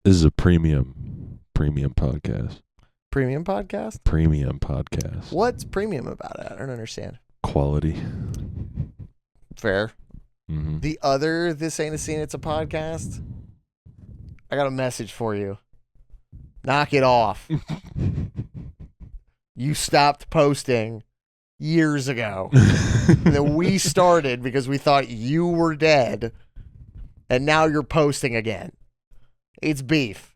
This is a premium podcast. Premium podcast? Premium podcast. What's premium about it? I don't understand. Quality. Fair. Mm-hmm. The other This Ain't a Scene, It's a Podcast. I got a message for you. Knock it off. You stopped posting years ago. And then we started because we thought you were dead. And now you're posting again. It's beef.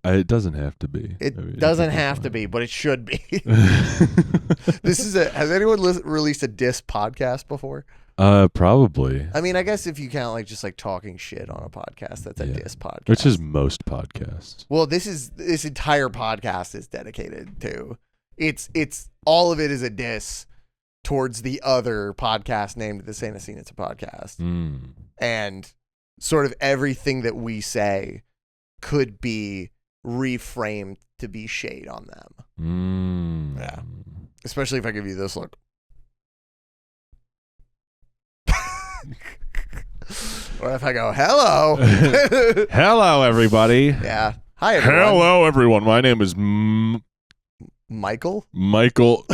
It doesn't have to be. It doesn't have to be, but it should be. Has anyone released a diss podcast before? Probably. I mean, I guess if you count just talking shit on a podcast, that's a diss podcast. Which is most podcasts. Well, this entire podcast is dedicated to. It's all of it is a diss towards the other podcast named This Ain't a Scene, It's a Podcast. Mm. And sort of everything that we say could be reframed to be shade on them. Mm. Yeah. Especially if I give you this look. Or if I go, hello. Hello, everybody. Yeah. Hi, everyone. Hello, everyone. My name is Michael? Michael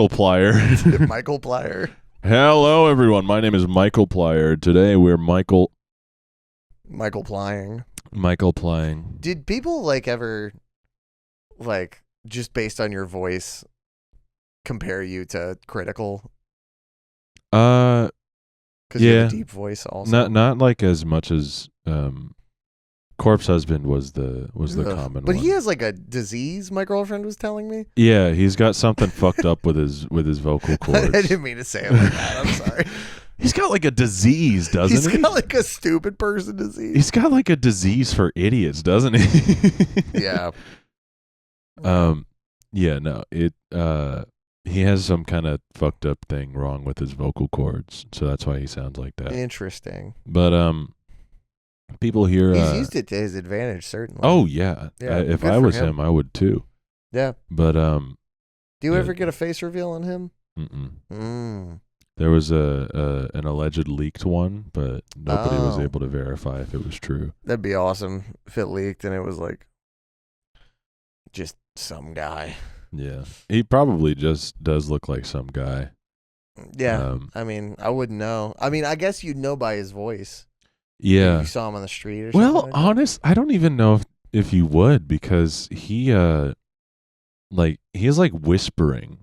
Plyer. Michael Plyer. Hello, everyone. My name is Michael Plyer. Today, we're Michael Plying. Michael Plying. Did people ever just based on your voice compare you to Critical? Because you have a deep voice also. Not like as much as Corpse Husband was the common one. But he has a disease, my girlfriend was telling me. Yeah, he's got something fucked up with his vocal cords. I didn't mean to say it like that. I'm sorry. He's got a disease, doesn't he? He's got a stupid person disease. He's got a disease for idiots, doesn't he? Yeah. Yeah, no. He has some kind of fucked up thing wrong with his vocal cords, so that's why he sounds like that. Interesting. But people here he's used it to his advantage, certainly. Oh yeah. If I was him, I would too. Yeah. But do you ever get a face reveal on him? Mm-mm. There was an alleged leaked one, but nobody was able to verify if it was true. That'd be awesome if it leaked and it was just some guy. Yeah, he probably just does look like some guy. Yeah, I mean, I wouldn't know. I mean, I guess you'd know by his voice. Yeah, if you saw him on the street or something. Well, I don't even know if you would, because he he's whispering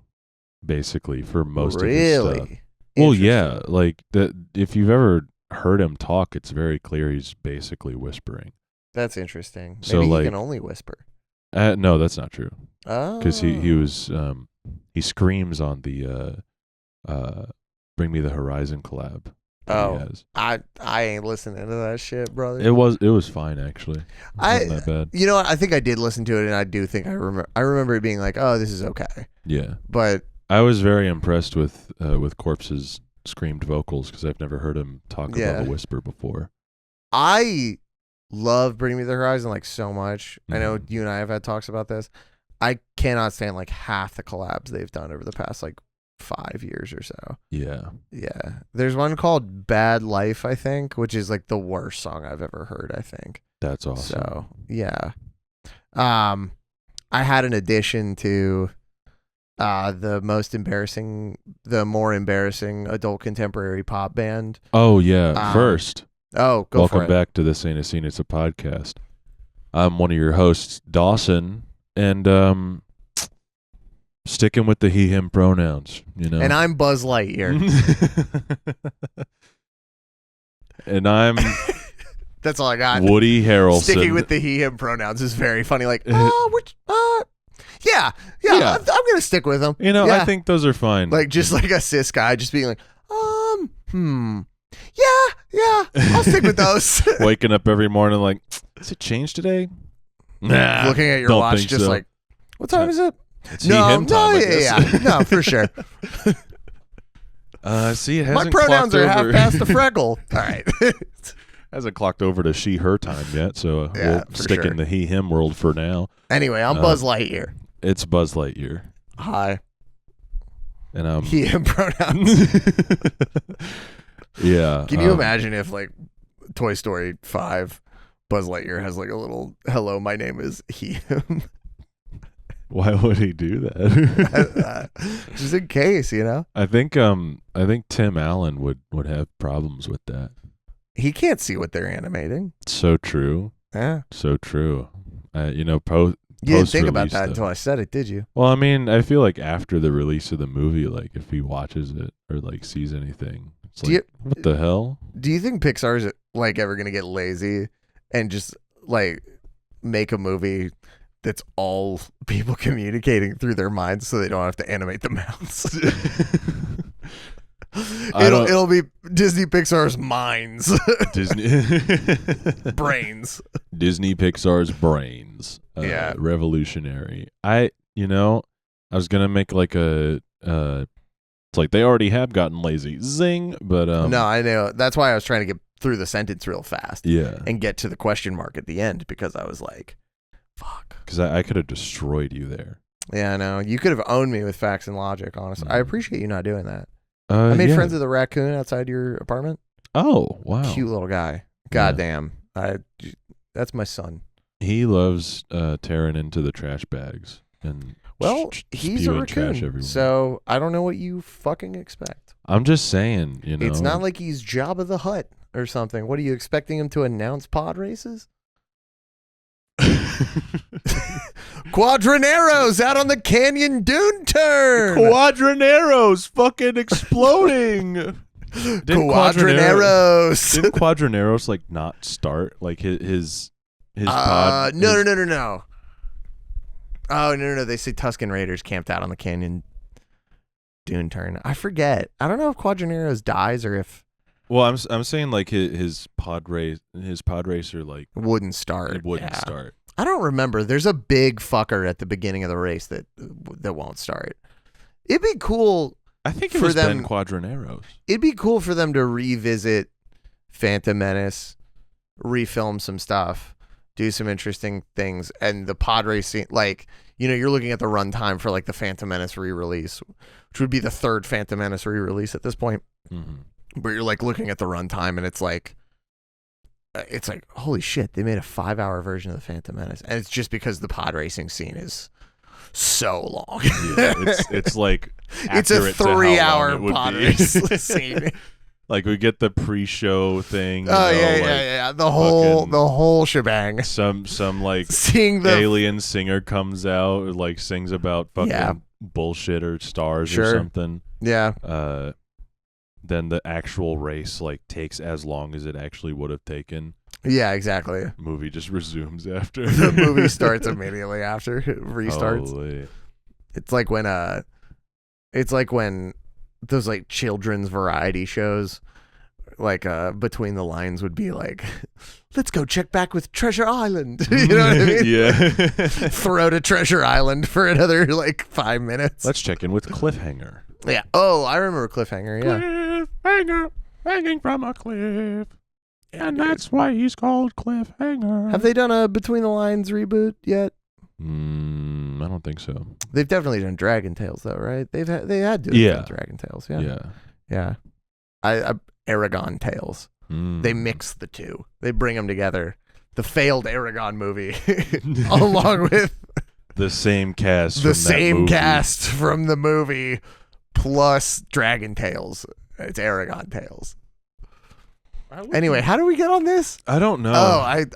basically for most of his stuff. Well, yeah, if you've ever heard him talk, it's very clear he's basically whispering. That's interesting. Maybe So, he can only whisper. No, that's not true. Oh, because he screams on the Bring Me the Horizon collab. Oh, I ain't listening to that shit, brother. It was fine actually. It wasn't that bad. You know what? I think I did listen to it, and I do think I remember it being oh, this is okay. Yeah, but I was very impressed with Corpse's screamed vocals, because I've never heard him talk above a whisper before. I love Bring Me the Horizon so much. I know you and I have had talks about this. I cannot stand half the collabs they've done over the past 5 years or so. Yeah. Yeah. There's one called Bad Life, I think, which is the worst song I've ever heard, I think. That's awesome. So, yeah. I had an addition to the more embarrassing adult contemporary pop band. Oh, yeah. First. Oh, go for it. Welcome back to This Ain't a Scene, It's a Podcast. I'm one of your hosts, Dawson, and sticking with the he, him pronouns, And I'm Buzz Lightyear. And I'm That's all I got. Woody Harrelson. Sticking with the he, him pronouns is very funny. Yeah, I'm going to stick with them. I think those are fine. Just a cis guy just being yeah, I'll stick with those. Waking up every morning does it change today? Nah, looking at your watch just so. What time is it? It's him time, yeah. No, for sure. See, it hasn't my pronouns are half past the freckle. All right. Hasn't clocked over to she, her time yet, so we'll stick in the he, him world for now. Anyway, I'm Buzz Lightyear. It's Buzz Lightyear. Hi. And I'm he, him pronouns. Yeah. Can you imagine if Toy Story 5 Buzz Lightyear has like a little "Hello, my name is he." Why would he do that? Just in case, you know. I think Tim Allen would have problems with that. He can't see what they're animating. So true. Yeah. So true. You didn't think about that until I said it, did you? Well, I mean, I feel like after the release of the movie, like if he watches it or like sees anything, it's like, what the hell? Do you think Pixar's like ever gonna get lazy and just like make a movie that's all people communicating through their minds so they don't have to animate the mouths? It'll be Disney Pixar's minds. Brains. Disney Pixar's brains. Yeah. Revolutionary. I was gonna make like it's like they already have gotten lazy. Zing. But no, I know. That's why I was trying to get through the sentence real fast. Yeah. And get to the question mark at the end, because I was like, fuck. Because I could have destroyed you there. Yeah, I know. You could have owned me with facts and logic, honestly. I appreciate you not doing that. I made friends with a raccoon outside your apartment. Oh, wow. Cute little guy. Goddamn. That's my son. He loves tearing into the trash bags and he's a raccoon, so I don't know what you fucking expect. I'm just saying, It's not like he's Jabba the Hutt or something. What are you expecting him to announce pod races? Quadraneros out on the Canyon Dune turn. Quadraneros fucking exploding. Quadraneros. Didn't Quadraneros like not start like his pod? No. Oh no! They say Tusken Raiders camped out on the Canyon Dune turn. I forget. I don't know if Quadraneros dies or if. Well, I'm saying like his pod racer like wouldn't start. It wouldn't start. I don't remember. There's a big fucker at the beginning of the race that won't start. It'd be cool. I think it was Ben Quadraneros. It'd be cool for them to revisit Phantom Menace, refilm some stuff, do some interesting things, and the pod racing. Like, you're looking at the runtime for like the Phantom Menace re-release, which would be the third Phantom Menace re-release at this point. Mm-hmm. But you're like looking at the runtime, and it's like, holy shit, they made a 5-hour version of the Phantom Menace, and it's just because the pod racing scene is so long. Yeah, it's like it's a 3-hour pod race scene. Like we get the pre-show thing. Yeah. The whole shebang. Some like seeing the alien singer comes out, like sings about fucking bullshit or stars or something. Yeah. Then the actual race like takes as long as it actually would have taken. Yeah, exactly. Movie just resumes after. The movie starts immediately after it restarts. Holy. It's like when those like children's variety shows, like Between the Lines would be like, let's go check back with Treasure Island. You know what I mean? Yeah. Throw to Treasure Island for another like 5 minutes. Let's check in with Cliffhanger. Yeah. Oh, I remember Cliffhanger. Yeah. Cliffhanger, hanging from a cliff. And that's why he's called Cliffhanger. Have they done a Between the Lines reboot yet? I don't think so. They've definitely done Dragon Tales though, right? They had to have done Dragon Tales. Yeah. Aragon Tales. They mix the two. They bring them together. The failed Aragon movie, along with the same cast. Cast from the movie, plus Dragon Tales. It's Aragon Tales. Anyway, how do we get on this? I don't know. Oh, I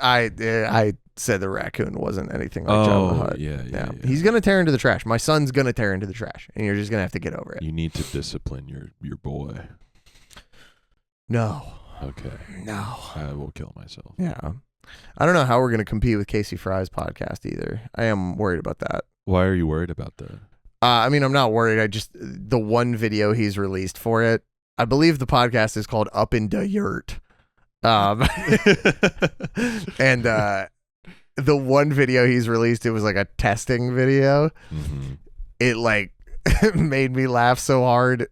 said the raccoon wasn't anything like Jabba the Hutt. Yeah. He's gonna tear into the trash. My son's gonna tear into the trash, and you're just gonna have to get over it. You need to discipline your boy. No. Okay. No. I will kill myself. Yeah. I don't know how we're gonna compete with Casey Fry's podcast either. I am worried about that. Why are you worried about that? I mean, I'm not worried. The one video he's released for it, I believe the podcast is called Up in the Yurt. And the one video he's released, it was like a testing video. Mm-hmm. It like made me laugh so hard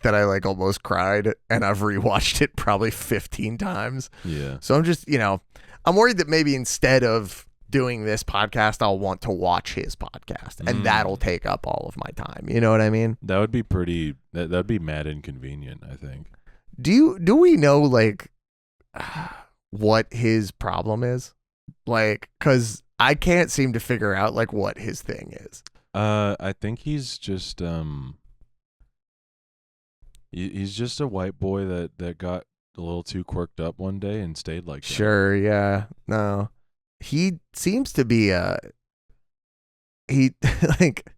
that I like almost cried, and I've rewatched it probably 15 times. Yeah. So I'm just, I'm worried that maybe instead of doing this podcast, I'll want to watch his podcast, and that'll take up all of my time. You know what I mean? That would be that'd be mad inconvenient, I think. Do we know like what his problem is? Like, because I can't seem to figure out like what his thing is. I think he's just he's just a white boy that got a little too quirked up one day and stayed like that. Sure, yeah. No. He seems to be he like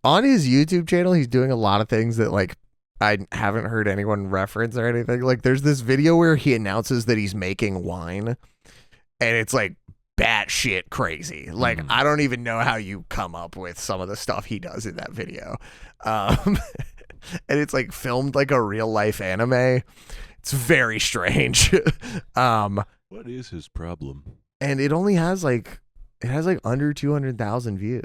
on his YouTube channel, he's doing a lot of things that like I haven't heard anyone reference or anything. Like there's this video where he announces that he's making wine and it's like batshit crazy. Like I don't even know how you come up with some of the stuff he does in that video. And it's like filmed like a real life anime. It's very strange. What is his problem? And it only has like under 200,000 views.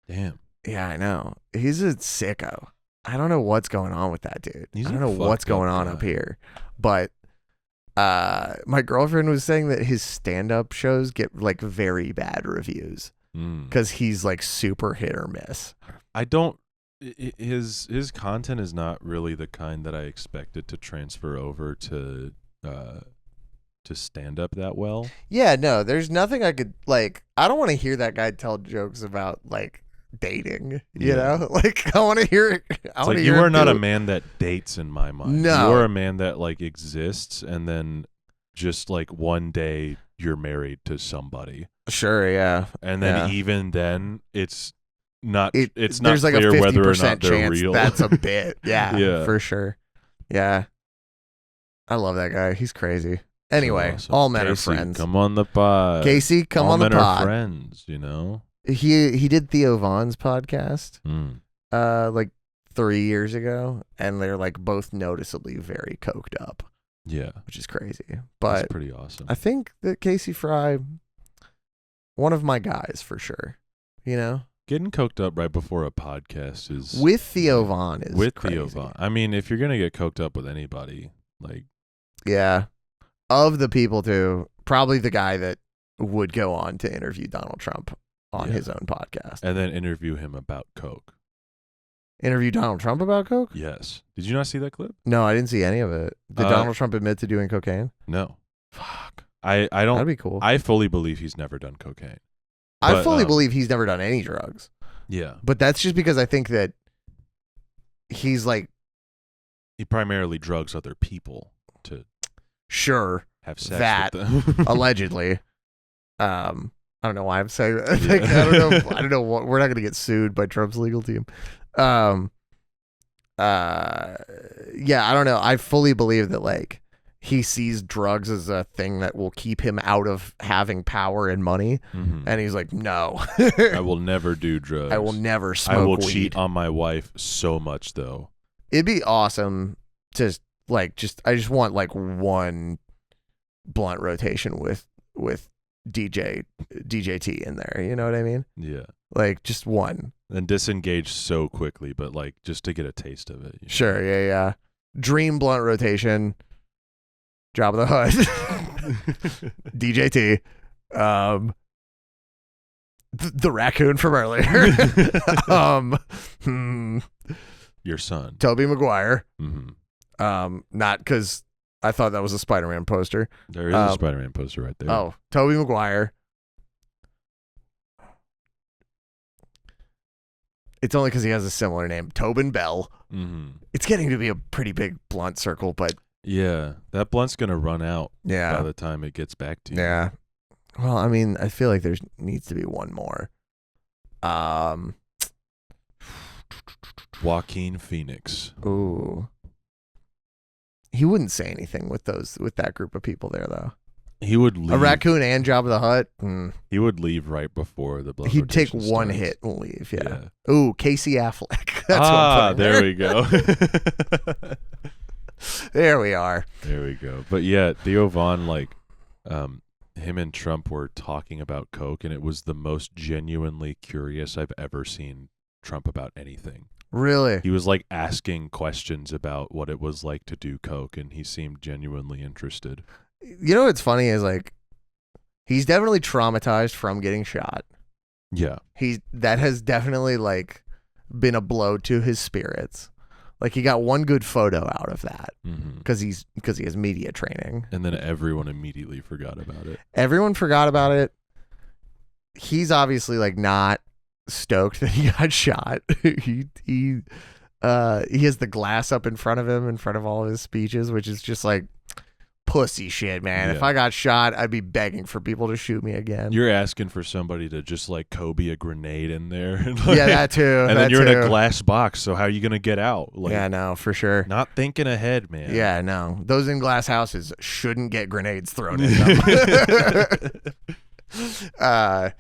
Damn. Yeah, I know. He's a sicko. I don't know what's going on with that dude. I don't know what's going on up here. But my girlfriend was saying that his stand-up shows get like very bad reviews because he's like super hit or miss. I don't. His content is not really the kind that I expected to transfer over to stand up that well. Yeah, no, there's nothing I could like. I don't want to hear that guy tell jokes about like dating. You know, like I want to hear it. It's like you are not a man that dates in my mind. No, you are a man that like exists, and then just like one day you're married to somebody. Sure, yeah, and then even then it's not. It's not there's like clear a 50% whether or not they're chance real. That's a bit. Yeah, yeah, for sure. Yeah, I love that guy. He's crazy. Anyway, so all men Casey, are friends. Come on the pod. Casey, come all on the men pod. Are friends, you know. He did Theo Von's podcast like 3 years ago, and they're like both noticeably very coked up. Yeah, which is crazy. But that's pretty awesome. I think that Casey Fry, one of my guys for sure. You know, getting coked up right before a podcast is with Theo Von is with crazy. Theo Von. I mean, if you're gonna get coked up with anybody, like of the people too, probably the guy that would go on to interview Donald Trump on his own podcast and then interview him about coke. Interview Donald Trump about coke? Yes. Did you not see that clip? No, I didn't see any of it. Did Donald Trump admit to doing cocaine? No. Fuck. I don't. That'd be cool. I fully believe he's never done cocaine. I fully believe he's never done any drugs. Yeah. But that's just because I think that he's like, he primarily drugs other people to have sex with them. Allegedly. I don't know why I'm saying that. Like, I don't know what, we're not going to get sued by Trump's legal team. Yeah, I don't know. I fully believe that like he sees drugs as a thing that will keep him out of having power and money. And he's like, no. I will never do drugs. I will never smoke I will weed. cheat on my wife so much though. It'd be awesome to I just want like one blunt rotation with DJT in there, you know what I mean? Yeah. Like just one. And disengage so quickly, but like just to get a taste of it. Sure, yeah. Dream blunt rotation. Job of the Hut. DJT. The raccoon from earlier. Your son. Tobey Maguire. Mm-hmm. Not because I thought that was a Spider-Man poster. There is a Spider-Man poster right there. Oh, Tobey Maguire. It's only because he has a similar name. Tobin Bell. Mm-hmm. It's getting to be a pretty big blunt circle, but... Yeah, that blunt's going to run out by the time it gets back to you. Yeah. Well, I mean, I feel like there needs to be one more. Joaquin Phoenix. Ooh. He wouldn't say anything with that group of people there, though. He would leave. A raccoon and Job of the Hut. He would leave right before the blood. He'd take one starts. hit and leave. Yeah. Ooh, Casey Affleck. That's what there we go. There we are. There we go. But yeah, Theo Von, like, him and Trump were talking about coke, and it was the most genuinely curious I've ever seen Trump about anything. Really? He was like asking questions about what it was like to do coke, and he seemed genuinely interested. You know what's funny is like he's definitely traumatized from getting shot. Yeah. That has definitely like been a blow to his spirits. Like he got one good photo out of that Mm-hmm. because he has media training. And then everyone immediately forgot about it. Everyone forgot about it. He's obviously like not stoked that he got shot. He has the glass up in front of him in front of all of his speeches, which is just like pussy shit, man. Yeah. If I got shot, I'd be begging for people to shoot me again. You're asking for somebody to just like Kobe a grenade in there. Yeah, that too. And then you're in a glass box, so how are you gonna get out? Like, yeah, no, for sure. not thinking ahead, man. Yeah, no. Those in glass houses shouldn't get grenades thrown at them.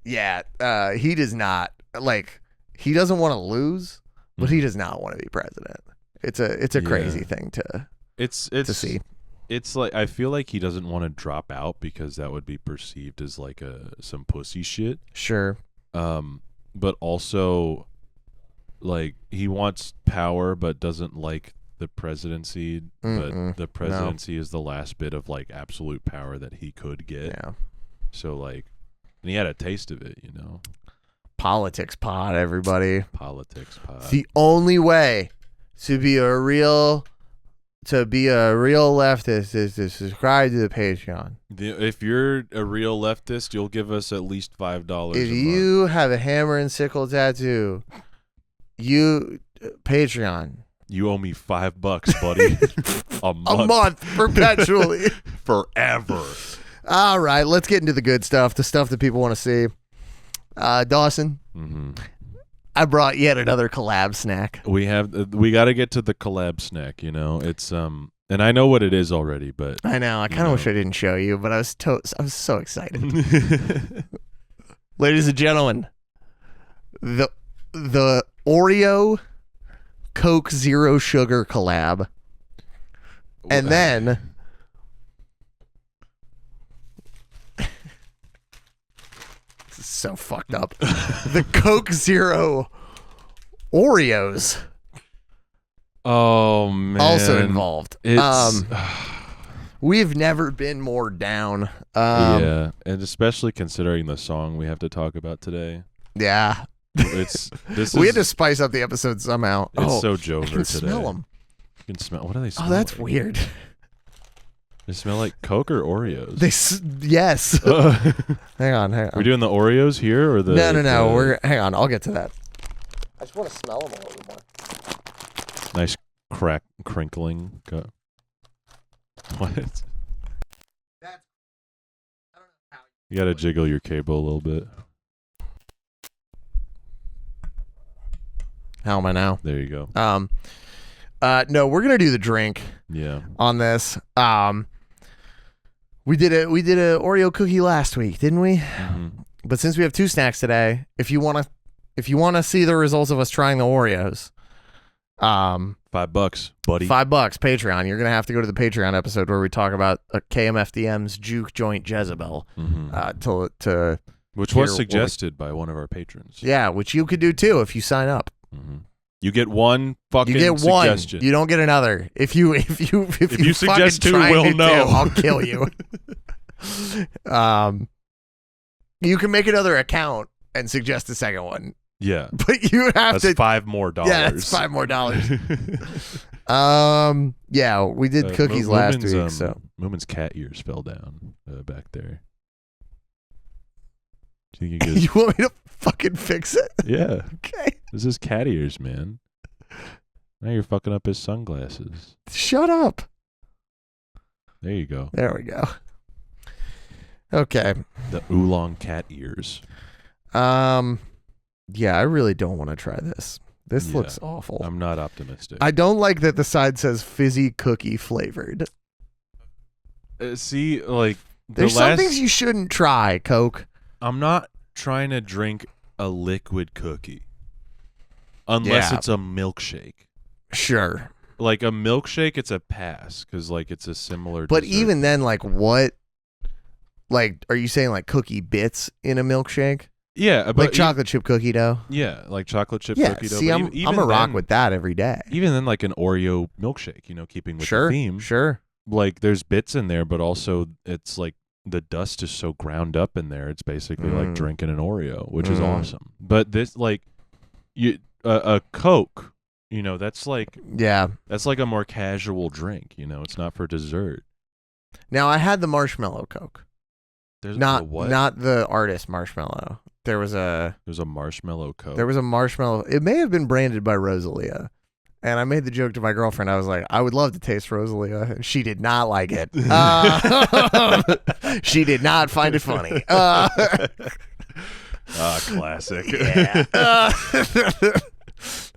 He does not like. He doesn't want to lose, but he does not want to be president. It's a crazy thing to see. It's like I feel like he doesn't want to drop out because that would be perceived as like some pussy shit. Sure. But also, like he wants power, but doesn't like the presidency. But the presidency is the last bit of like absolute power that he could get. Yeah. So like, and he had a taste of it, you know. Politics pod, everybody. Politics pod. The only way to be a real leftist is to subscribe to the Patreon. If you're a real leftist, you'll give us at least $5. If you have a hammer and sickle tattoo, Patreon. You owe me $5, buddy. A month perpetually. Forever. All right, let's get into the good stuff, the stuff that people want to see. Dawson, I brought yet another collab snack. We got to get to the collab snack. You know, it's and I know what it is already, but I know I kind of wish I didn't show you, but I was so excited. Ladies and gentlemen, the Oreo Coke Zero Sugar collab, and then. So fucked up. The Coke Zero Oreos. Oh man, also involved. It's we've never been more down. Yeah, and especially considering the song we have to talk about today. Yeah, we had to spice up the episode somehow. It's so Jover today. Smell them. You can smell. What do they smell? Oh, that's like? weird. They smell like Coke or Oreos. Yes. Hang on. We're doing the Oreos here or the No. Hang on. I'll get to that. I just want to smell them a little more. Nice crinkling. What? You got to jiggle your cable a little bit. How am I now? There you go. No, we're gonna do the drink. Yeah. On this, we did a Oreo cookie last week, didn't we? Mm-hmm. But since we have two snacks today, if you wanna see the results of us trying the Oreos, $5, buddy. $5 Patreon. You're gonna have to go to the Patreon episode where we talk about KMFDM's juke joint Jezebel. To which was suggested by one of our patrons. Yeah, which you could do too if you sign up. Mm-hmm. You get one fucking suggestion. You don't get another. If you suggest two, we'll know. I'll kill you. You can make another account and suggest a second one. Yeah, but you have that's $5 more. Yeah, that's $5 more. Yeah, we did cookies last week. So Moomin's cat ears fell down back there. Do you think you want me to fucking fix it? Yeah. Okay. This is cat ears, man. Now you're fucking up his sunglasses. Shut up. There you go. There we go. Okay. The oolong cat ears. Yeah, I really don't want to try this. This looks awful. I'm not optimistic. I don't like that the side says fizzy cookie flavored. See, like there's some things you shouldn't try, Coke. I'm not trying to drink a liquid cookie unless it's a milkshake. Sure. Like a milkshake, it's a pass because like it's a similar. But dessert. even then, like what? Like, are you saying like cookie bits in a milkshake? Yeah, but like chocolate chip cookie dough. Yeah, like chocolate chip cookie dough. See, I'm a rock with that every day. Even then, like an Oreo milkshake, you know, keeping with the theme. Sure. Like there's bits in there, but also it's like the dust is so ground up in there. It's basically like drinking an Oreo, which is awesome. But this, like, a Coke, You know, that's like a more casual drink. You know, it's not for dessert. Now I had the marshmallow Coke. There's not what? Not the artist marshmallow. There's a marshmallow Coke. There was a marshmallow. It may have been branded by Rosalia. And I made the joke to my girlfriend. I was like, I would love to taste Rosalia. And she did not like it. She did not find it funny. Classic. Yeah.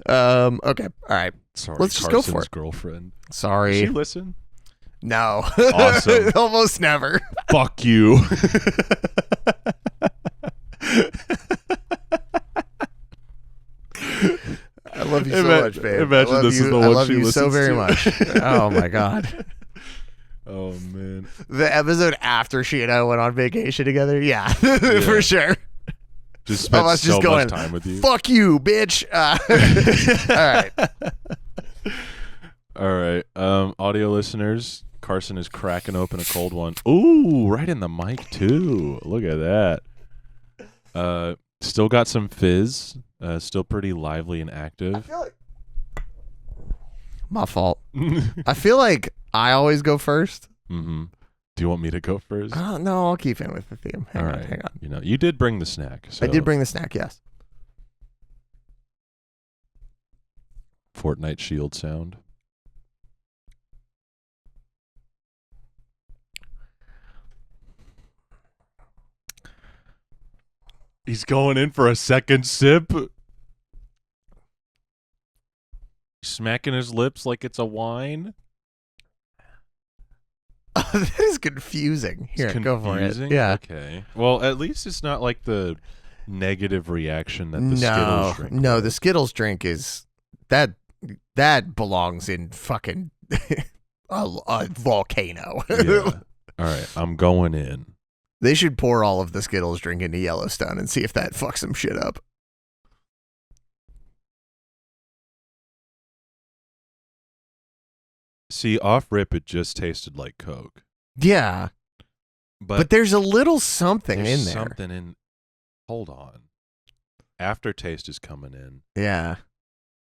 Okay. All right. Sorry, let's just go for it. Girlfriend. Sorry. Does she listen? No. Awesome. Almost never. Fuck you. I love you so much, babe. Imagine this is the one I love she you so listens very to. much. Oh my god. Oh man. The episode after she and I went on vacation together. Yeah. For sure. Just spent us so just going, much time with you. Fuck you, bitch. All right. Audio listeners, Carson is cracking open a cold one. Ooh, right in the mic too. Look at that. Still got some fizz. Still pretty lively and active. I feel like my fault. I feel like I always go first. Mm-hmm. Do you want me to go first? No, I'll keep in with the theme. Hang on. You know, you did bring the snack. So I did bring the snack, yes. Fortnite shield sound. He's going in for a second sip. Smacking his lips like it's a wine. That is confusing. Here, go for it. Yeah. Okay. Well, at least it's not like the negative reaction that the Skittles drink. No, the Skittles drink is that belongs in fucking a volcano. Yeah. All right, I'm going in. They should pour all of the Skittles drink into Yellowstone and see if that fucks some shit up. See, off rip, it just tasted like Coke. Yeah. But there's a little something in there. Something in. Hold on. Aftertaste is coming in. Yeah.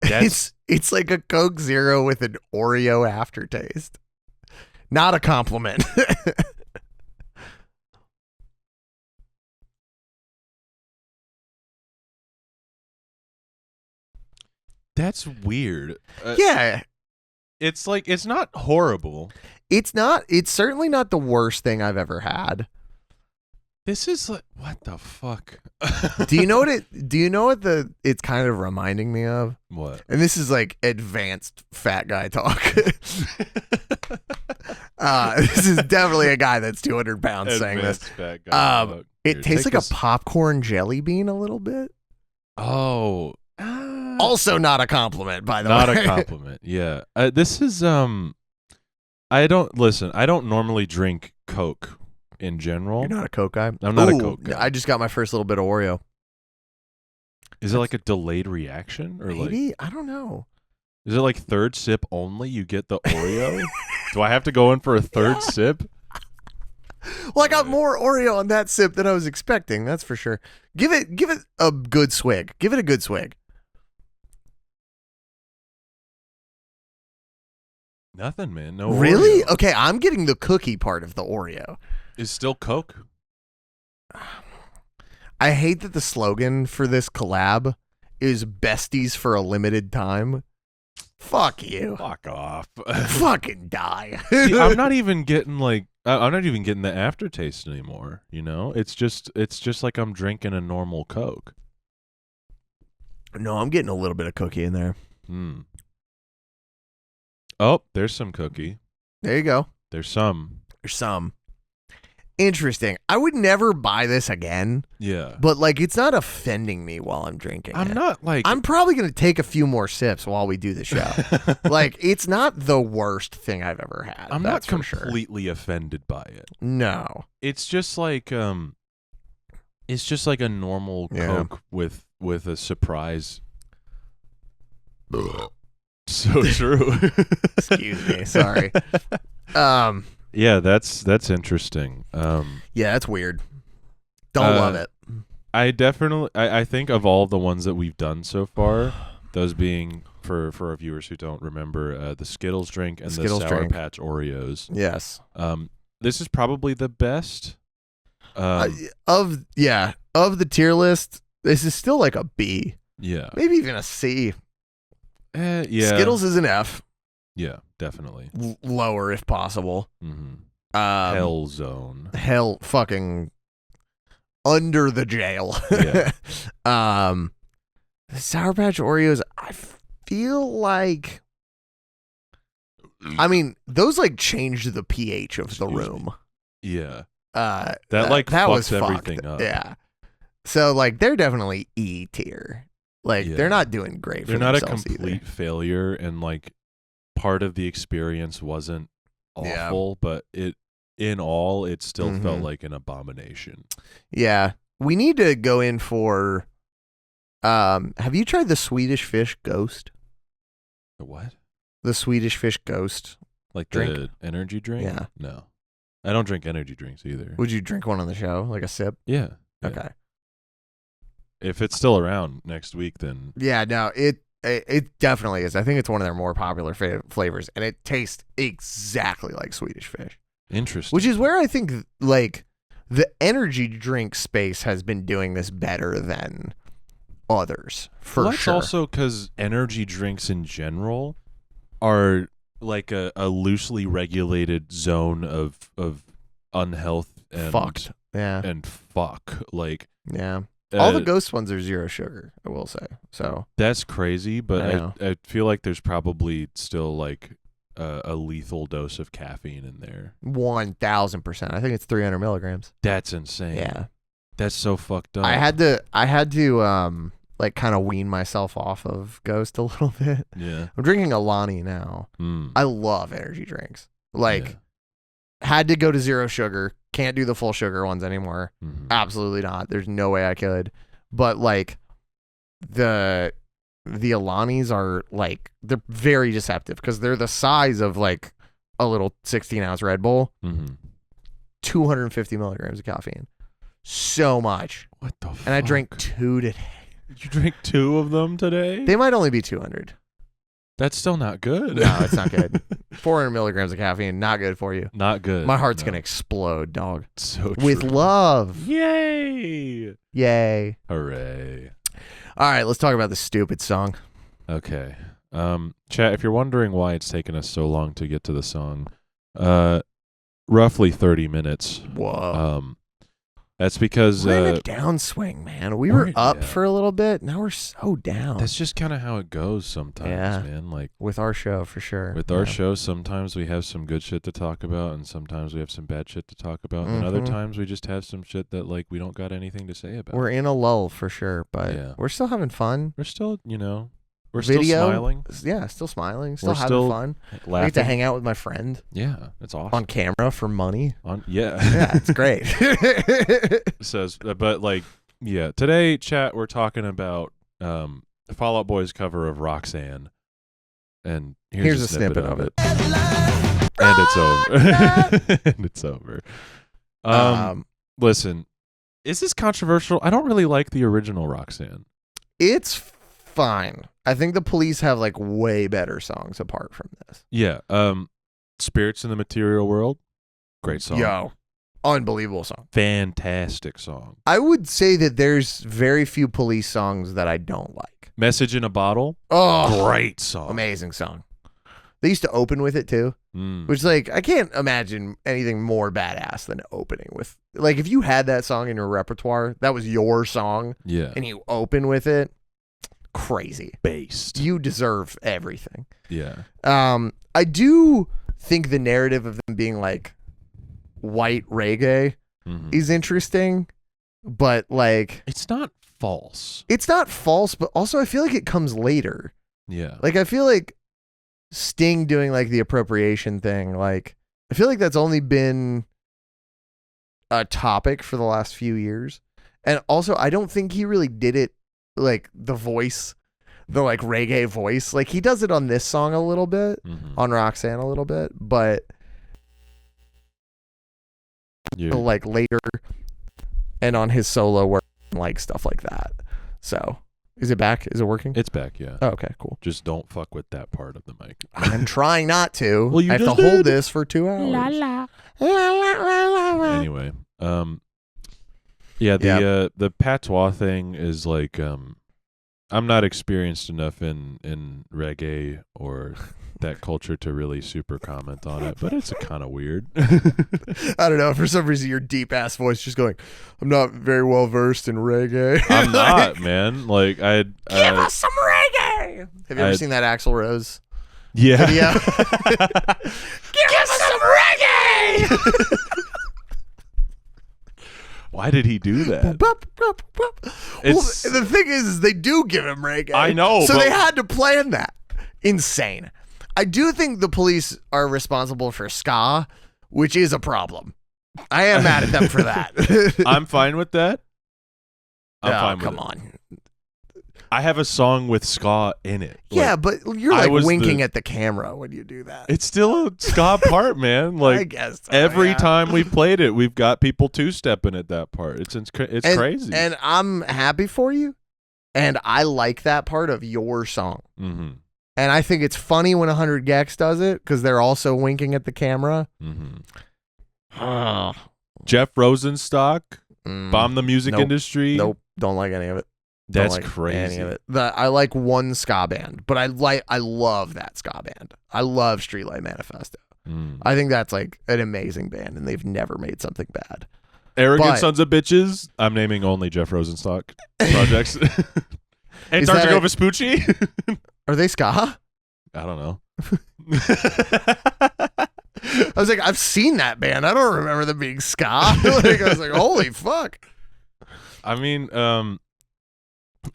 It's like a Coke Zero with an Oreo aftertaste. Not a compliment. That's weird. Yeah. It's like, it's not horrible. It's certainly not the worst thing I've ever had. This is like, what the fuck? Do you know what it's kind of reminding me of? What? And this is like advanced fat guy talk. This is definitely a guy that's 200 pounds saying this. Fat guy it tastes like a popcorn jelly bean a little bit. Oh. Also not a compliment, by the way. Not a compliment. Yeah. This is I don't normally drink Coke in general. You're not a Coke guy? I'm not a Coke guy. I just got my first little bit of Oreo. Is it like a delayed reaction or maybe? I don't know. Is it like third sip only you get the Oreo? Do I have to go in for a third sip? Well, I got more Oreo on that sip than I was expecting, that's for sure. Give it a good swig. Give it a good swig. Nothing, man. No. Really? Oreo. Okay, I'm getting the cookie part of the Oreo. Is still Coke? I hate that the slogan for this collab is besties for a limited time. Fuck you. Fuck off. Fucking die. See, I'm not even getting the aftertaste anymore, you know? It's just like I'm drinking a normal Coke. No, I'm getting a little bit of cookie in there. Oh, there's some cookie. There you go. There's some. Interesting. I would never buy this again. Yeah. But like it's not offending me while I'm drinking it. I'm probably going to take a few more sips while we do the show. Like it's not the worst thing I've ever had. I'm not completely offended by it. No. It's just like a normal Coke with a surprise. So true. Excuse me. Sorry. Yeah, that's interesting. Yeah, that's weird. Don't love it. I think of all the ones that we've done so far, those being for our viewers who don't remember, the Skittles drink and the Skittles Sour drink. Patch Oreos. Yes. This is probably the best. Of the tier list, this is still like a B. Yeah. Maybe even a C. Yeah. Skittles is an F. Yeah, definitely. Lower if possible. Mm-hmm. Hell zone. Hell fucking under the jail. Yeah. The Sour Patch Oreos, I feel like, I mean, those like changed the pH of the room. Yeah. That fucks was everything fucked. up. Yeah. So like they're definitely E tier. Like they're not doing great for themselves. They're not a complete either. failure, and like part of the experience wasn't awful, but in all it still felt like an abomination. Yeah. We need to go in for have you tried the Swedish Fish Ghost? The what? The Swedish Fish Ghost. Like drink? The energy drink? Yeah. No. I don't drink energy drinks either. Would you drink one on the show? Like a sip? Yeah. Okay. If it's still around next week, then yeah, no, it definitely is. I think it's one of their more popular flavors, and it tastes exactly like Swedish Fish. Interesting. Which is where I think like the energy drink space has been doing this better than others for that's sure. Also because energy drinks in general are like a loosely regulated zone of unhealth and fucked. Yeah. and fuck. Like yeah. All the ghost ones are 0 sugar, I will say. So that's crazy, but I I feel like there's probably still like a lethal dose of caffeine in there. 1,000%. I think it's 300 milligrams. That's insane. Yeah. That's so fucked up. I had to like kind of wean myself off of Ghost a little bit. Yeah. I'm drinking Alani now. I love energy drinks. Like had to go to 0 sugar. Can't do the full sugar ones anymore. Absolutely not. There's no way I could. But like the Alanis are like, they're very deceptive because they're the size of like a little 16-ounce Red Bull. 250 milligrams of caffeine. So much. What the fuck? And I drank 2 today. You drank 2 of them today? They might only be 200. That's still not good. No, it's not good. 400 milligrams of caffeine, not good for you. Not good. My heart's going to explode, dog. So true. With love. Yay. Yay. Hooray. All right, let's talk about this stupid song. Okay. Chat, if you're wondering why it's taken us so long to get to the song, roughly 30 minutes. Whoa. That's because we're in a downswing, man. We were up for a little bit. Now we're so down. That's just kind of how it goes sometimes, man. Like with our show, for sure. With our show, sometimes we have some good shit to talk about, and sometimes we have some bad shit to talk about, and other times we just have some shit that like we don't got anything to say about. We're in a lull for sure, but we're still having fun. We're still, we're still smiling. Yeah, still smiling. Still we're having still fun. Laughing. I get to hang out with my friend. Yeah, that's awesome. On camera for money. Yeah, it's great. But like, yeah, today, chat, we're talking about the Fall Out Boy's cover of Roxanne, and here's a snippet of it. And it's over. And it's over. Listen, is this controversial? I don't really like the original Roxanne. It's fine. I think the Police have like way better songs apart from this. Yeah. Spirits in the Material World. Great song. Yo. Unbelievable song. Fantastic song. I would say that there's very few Police songs that I don't like. Message in a Bottle. Oh. Great song. Amazing song. They used to open with it too. Which like I can't imagine anything more badass than opening with, like, if you had that song in your repertoire, that was your song. Yeah. And you open with it. Crazy. Based. You deserve everything. Yeah. I do think the narrative of them being like white reggae is interesting, but like it's not false. It's not false, but also I feel like it comes later. Yeah. Like I feel like Sting doing like the appropriation thing, like I feel like that's only been a topic for the last few years. And also I don't think he really did it like the voice, the like reggae voice. Like he does it on this song a little bit, on Roxanne a little bit, but like later and on his solo work, like stuff like that. So Is it back? Is it working? It's back, yeah. Oh, okay, cool. Just don't fuck with that part of the mic. I'm trying not to. Well, you I have to just hold did. this for 2 hours. La la. Anyway, the patois thing is like, I'm not experienced enough in reggae or that culture to really super comment on it, but it's kind of weird. I don't know. For some reason, your deep ass voice just going, I'm not very well versed in reggae. I'm not, man. Like, Give us some reggae. Have you ever seen that Axl Rose yeah. video? Give us some reggae. Why did he do that? Well, the thing is they do give him reggae. I know. So they had to plan that. Insane. I do think the police are responsible for ska, which is a problem. I am mad at them for that. I'm fine with that. I'm Oh, fine with come it. on. I have a song with ska in it. Yeah, Like, but you're I like was winking at the camera when you do that. it's still a ska part, man. Like, I guess so, every yeah. time we played it, we've got people two-stepping at that part. It's crazy. And I'm happy for you, and I like that part of your song. Mm-hmm. And I think it's funny when 100 Gex does it because they're also winking at the camera. Mm-hmm. Jeff Rosenstock, bomb the music Nope. industry. Nope, don't like any of it. That's Don't like crazy. Any of it. I like one ska band, but I love that ska band. I love Streetlight Manifesto. I think that's like an amazing band, and they've never made something bad. Arrogant But- sons of bitches. I'm naming only Jeff Rosenstock projects. Antarctica Vespucci. Are they ska? I don't know. I was like, I've seen that band. I don't remember them being ska. Like, I was like, holy fuck. I mean,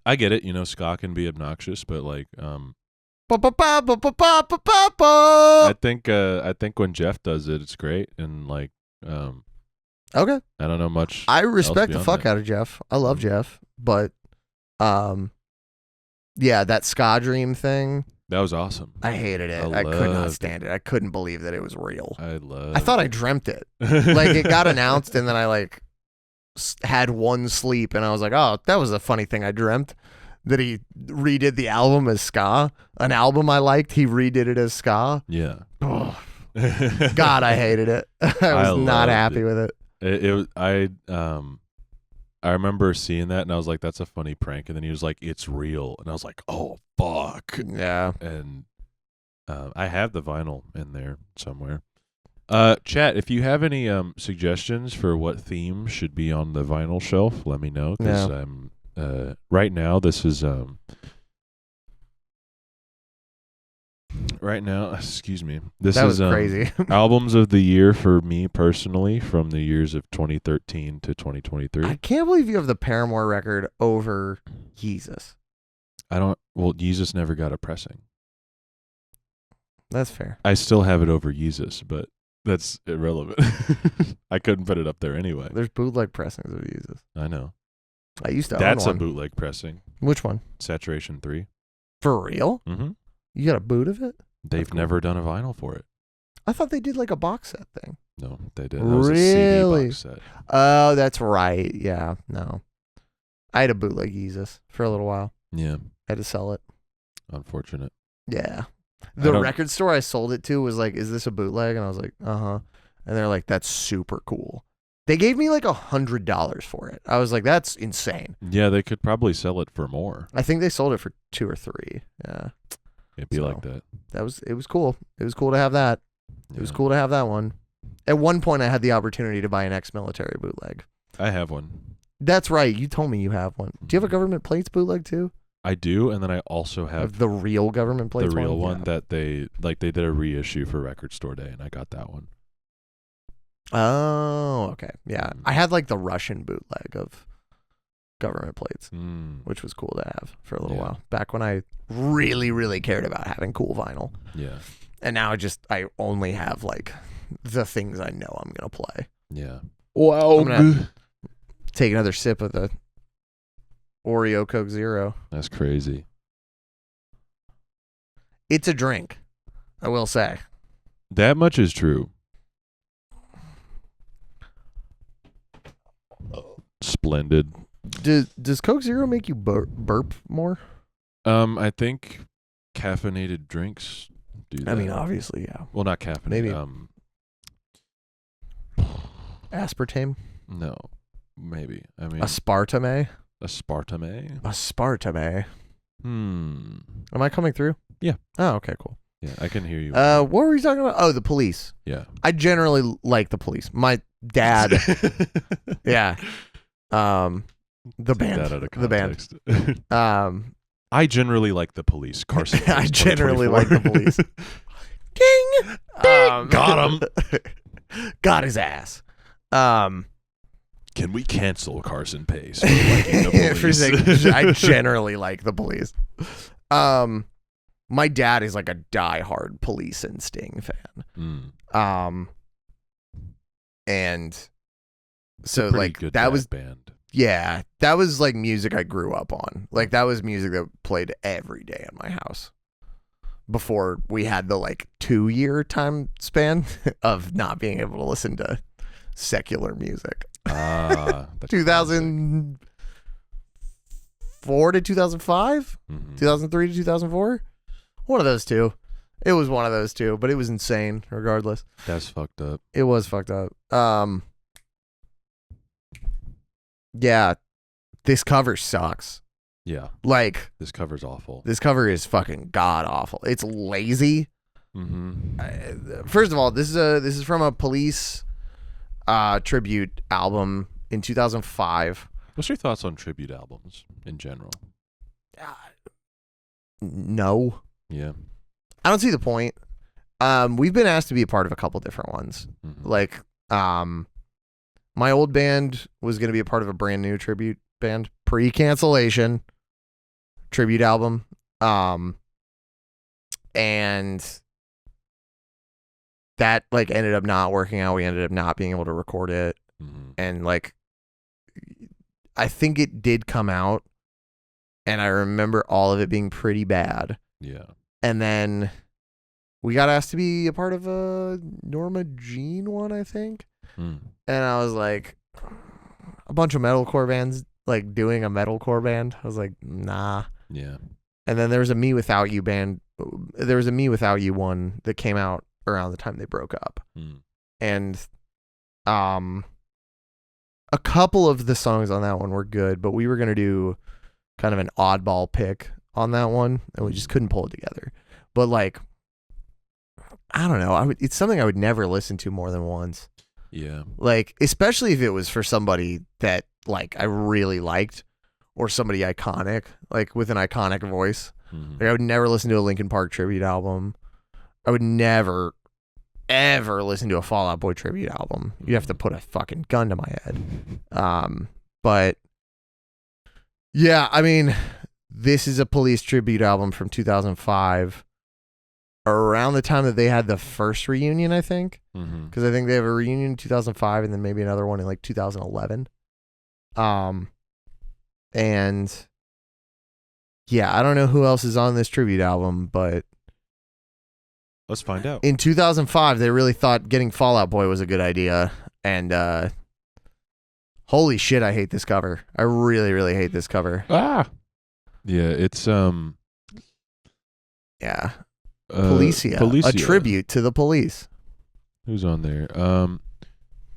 I get it. You know, ska can be obnoxious, but like, I think when Jeff does it, it's great. And like, Okay. I don't know much. I respect the beyond fuck that. out of Jeff. I love Jeff, but yeah, that ska dream thing, That was awesome. I hated it. I could not stand it. I couldn't believe that it was real. I thought I dreamt it. Like, it got announced, and then I like had one sleep, and I was like, oh, that was a funny thing I dreamt. That he redid the album as ska. An album I liked, he redid it as ska. Yeah. Oh, God, I hated it. I was not happy with it. It was I remember seeing that and I was like, that's a funny prank. And then he was like, it's real. And I was like, oh fuck. Yeah. And I have the vinyl in there somewhere. Chat, if you have any suggestions for what theme should be on the vinyl shelf, let me know. Because I'm right now this is right now, excuse me. This That is was crazy. albums of the year for me personally from the years of 2013 to 2023. I can't believe you have the Paramore record over Yeezus. Yeezus never got a pressing. That's fair. I still have it over Yeezus, but that's irrelevant. I couldn't put it up there anyway. There's bootleg pressings of Yeezus. I know. I used to That's own a one. bootleg pressing. Which one? Saturation 3. For real? Mm-hmm. You got a boot of it? They've cool. never done a vinyl for it. I thought they did like a box set thing. No, they did. That was a CD Really? box set. Oh, that's right. Yeah, no. I had a bootleg Yeezus for a little while. Yeah, I had to sell it. unfortunate. Yeah. I The don't- record store I sold it to was like, is this a bootleg? And I was like, uh-huh. And they're like, that's super cool. They gave me like $100 for it. I was like, that's insane. Yeah, they could probably sell it for more. I think they sold it for 2 or 3. Yeah. It'd be So, like that. It was cool. It was cool to have that. It was cool to have that one. At one point I had the opportunity to buy an ex-military bootleg. I have one. That's right. You told me you have one. Do you have a government plates bootleg too? I do, and then I also have Of the real government the plates real one Yeah. that they did a reissue for Record Store Day, and I got that one. Oh, okay. Yeah. I had like the Russian bootleg of government plates, which was cool to have for a little while. Back when I really, really cared about having cool vinyl. Yeah. And now I only have like the things I know I'm going to play. Yeah. Wow. I'm going to take another sip of the Oreo Coke Zero. That's crazy. It's a drink, I will say. That much is true. Splendid. Does Coke Zero make you burp more? I think caffeinated drinks do that. I mean, obviously, yeah. Well, not caffeinated. Maybe. Aspartame? No, maybe. I mean, Aspartame? aspartame. Aspartame. Hmm. Am I coming through? Yeah. Oh, okay, cool. Yeah, I can hear you. What were we talking about? Oh, the police. Yeah. I generally like the police. My dad. Yeah. The band. That out of The band. context. I generally like the police. Carson. I generally like the police. Ding! Got him. Got his ass. Can we cancel Carson Pace for liking the police? I generally like the police. My dad is like a diehard Police and Sting fan. And so like that was band. Yeah, that was like music I grew up on. Like that was music that played every day in my house before we had the like 2-year time span of not being able to listen to secular music. 2004 to 2005, 2003 to 2004. One of those two. It was one of those two, but it was insane regardless. That's fucked up. It was fucked up. Yeah, this cover sucks. Yeah. Like, this cover's awful. This cover is fucking god awful. It's lazy. First of all, this is from a Police tribute album in 2005. What's your thoughts on tribute albums in general? No. Yeah. I don't see the point. We've been asked to be a part of a couple different ones. Like, my old band was going to be a part of a brand new tribute band, pre-cancellation tribute album. And that like ended up not working out. We ended up not being able to record it. And like, I think it did come out, and I remember all of it being pretty bad. Yeah. And then we got asked to be a part of a Norma Jean one, I think. And I was like, a bunch of metalcore bands like doing a metalcore band. I was like, nah. Yeah. And then there was a Me Without You band. There was a Me Without You one that came out around the time they broke up. And a couple of the songs on that one were good, but we were going to do kind of an oddball pick on that one, and we just couldn't pull it together. But like, I don't know. It's something I would never listen to more than once. Yeah. Like, especially if it was for somebody that like I really liked, or somebody iconic, like with an iconic voice. Like, I would never listen to a Linkin Park tribute album. I would never, ever listen to a Fall Out Boy tribute album. You'd have to put a fucking gun to my head. But yeah, I mean, this is a Police tribute album from 2005, around the time that they had the first reunion, I think. Because I think they have a reunion in 2005 and then maybe another one in like 2011. And yeah, I don't know who else is on this tribute album, but let's find out. In 2005, they really thought getting Fall Out Boy was a good idea. And holy shit, I hate this cover. I really, really hate this cover. Yeah, it's yeah. Policia, a tribute to the police. Who's on there?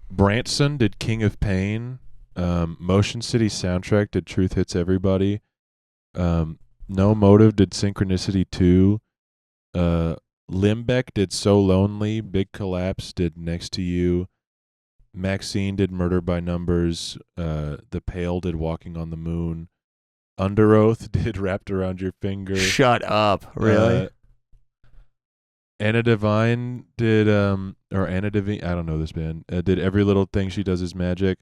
Branson did King of Pain. Motion City Soundtrack did Truth Hits Everybody. No Motive did Synchronicity 2. Limbeck did So Lonely. Big Collapse did Next to You. Maxine did Murder by Numbers. The Pale did Walking on the Moon. Under Oath did Wrapped Around Your Finger. Shut up. Really? Anna Devine did, or Anna Devine, I don't know this band, did Every Little Thing She Does Is Magic.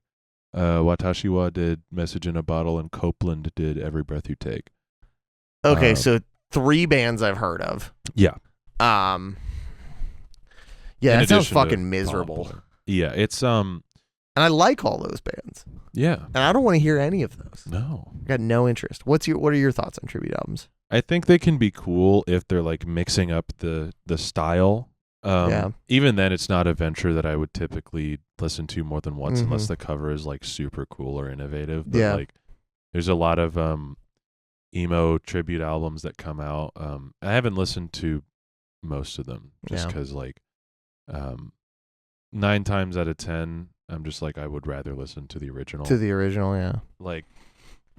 Watashiwa did Message in a Bottle, and Copeland did Every Breath You Take. Okay, so 3 bands I've heard of. Yeah. Yeah, that sounds fucking miserable. Yeah, it's and I like all those bands. Yeah. And I don't want to hear any of those. No. I got no interest. What are your thoughts on tribute albums? I think they can be cool if they're like mixing up the style. Yeah. Even then, it's not a venture that I would typically listen to more than once unless the cover is like super cool or innovative. But like There's a lot of emo tribute albums that come out. I haven't listened to most of them just because, like, 9 times out of 10, I'm just like, I would rather listen to the original. Yeah. Like,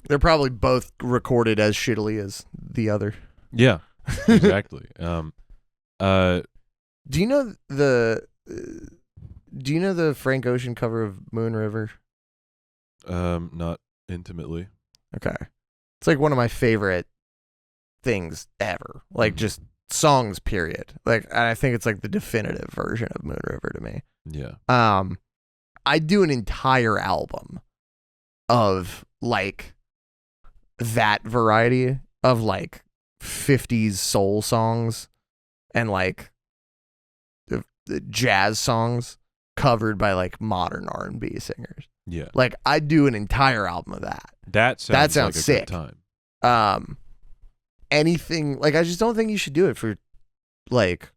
they're probably both recorded as shittily as the other. Yeah, exactly. Do you know the Frank Ocean cover of Moon River? Not intimately. Okay. It's like one of my favorite things ever. Like just songs, period. Like, and I think it's like the definitive version of Moon River to me. Yeah. I'd do an entire album of like that variety of like 50s soul songs and like the jazz songs covered by like modern R&B singers. Yeah. Like I'd do an entire album of that. That sounds like sick. A good time. Anything like, I just don't think you should do it for like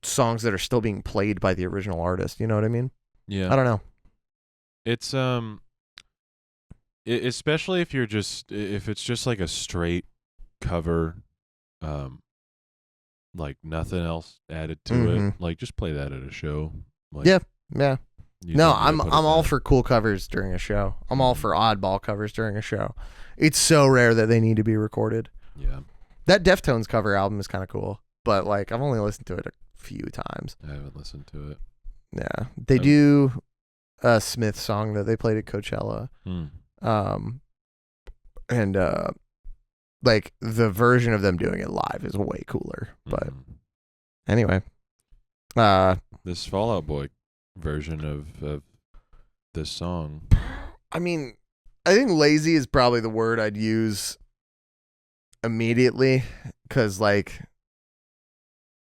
songs that are still being played by the original artist. You know what I mean? Yeah. I don't know. It's especially if it's just like a straight cover, like nothing else added to it. Like just play that at a show. Like, yeah. No, I'm all for cool covers during a show. I'm all for oddball covers during a show. It's so rare that they need to be recorded. Yeah. That Deftones cover album is kind of cool, but like I've only listened to it a few times. I haven't listened to it. Yeah. They do a Smith song that they played at Coachella. And like the version of them doing it live is way cooler. But anyway, this Fall Out Boy version of this song. I mean, I think lazy is probably the word I'd use immediately, because like